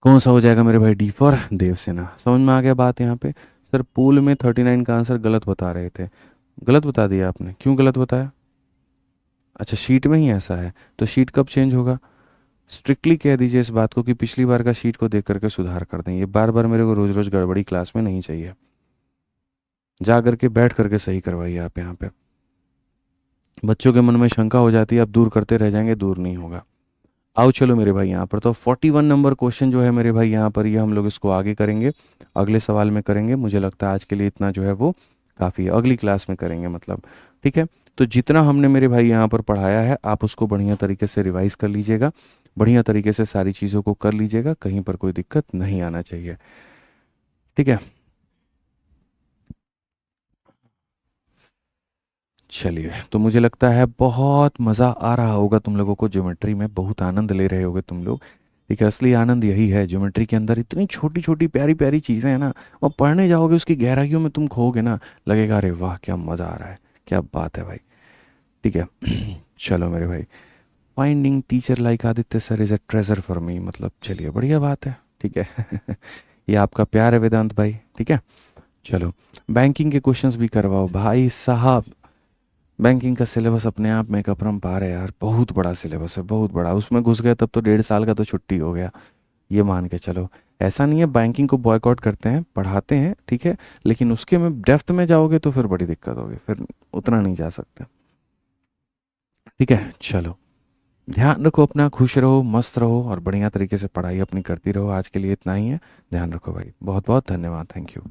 कौन सा हो जाएगा मेरे भाई? D for Devsena. समझ में आ गया बात यहाँ पे? सर पूल में 39 का आंसर गलत बता रहे थे, गलत बता दिया आपने, क्यों गलत बताया? अच्छा शीट में ही ऐसा है, तो शीट कब चेंज होगा? स्ट्रिक्टली कह दीजिए इस बात को कि पिछली बार का शीट को देख करके सुधार कर दें। ये बार बार मेरे को रोज रोज गड़बड़ी क्लास में नहीं चाहिए। जा करके बैठ करके सही करवाइए आप यहाँ पे। बच्चों के मन में शंका हो जाती है, आप दूर करते रह जाएंगे, दूर नहीं होगा। आओ चलो मेरे भाई यहाँ पर तो 41 नंबर क्वेश्चन जो है मेरे भाई यहाँ पर, ये हम लोग इसको आगे करेंगे, अगले सवाल में करेंगे। मुझे लगता है आज के लिए इतना जो है वो काफ़ी है, अगली क्लास में करेंगे मतलब। ठीक है, तो जितना हमने मेरे भाई यहाँ पर पढ़ाया है आप उसको बढ़िया तरीके से रिवाइज कर लीजिएगा, बढ़िया तरीके से सारी चीज़ों को कर लीजिएगा, कहीं पर कोई दिक्कत नहीं आना चाहिए। ठीक है, चलिए, तो मुझे लगता है बहुत मज़ा आ रहा होगा तुम लोगों को ज्योमेट्री में, बहुत आनंद ले रहे होगे तुम लोग। ठीक है, असली आनंद यही है, ज्योमेट्री के अंदर इतनी छोटी छोटी प्यारी प्यारी चीज़ें हैं ना, और पढ़ने जाओगे उसकी गहराइयों में तुम खोगे ना, लगेगा अरे वाह क्या मज़ा आ रहा है, क्या बात है भाई। ठीक है चलो मेरे भाई, finding teacher like Aditya sir is a treasure for me, मतलब चलिए बढ़िया बात है। ठीक है ये आपका प्यार है वेदांत भाई। ठीक है, चलो बैंकिंग के क्वेश्चंस भी करवाओ भाई साहब। बैंकिंग का सिलेबस अपने आप में एक अपरंपार है यार, बहुत बड़ा सिलेबस है, बहुत बड़ा। उसमें घुस गए तब तो 1.5 साल का तो छुट्टी हो गया, ये मान के चलो। ऐसा नहीं है बैंकिंग को बॉयकॉट करते हैं, पढ़ाते हैं, ठीक है, लेकिन उसके में डेप्थ में जाओगे तो फिर बड़ी दिक्कत होगी, फिर उतना नहीं जा सकते। ठीक है, चलो ध्यान रखो अपना, खुश रहो, मस्त रहो, और बढ़िया तरीके से पढ़ाई अपनी करती रहो। आज के लिए इतना ही है, ध्यान रखो भाई, बहुत बहुत धन्यवाद, थैंक यू।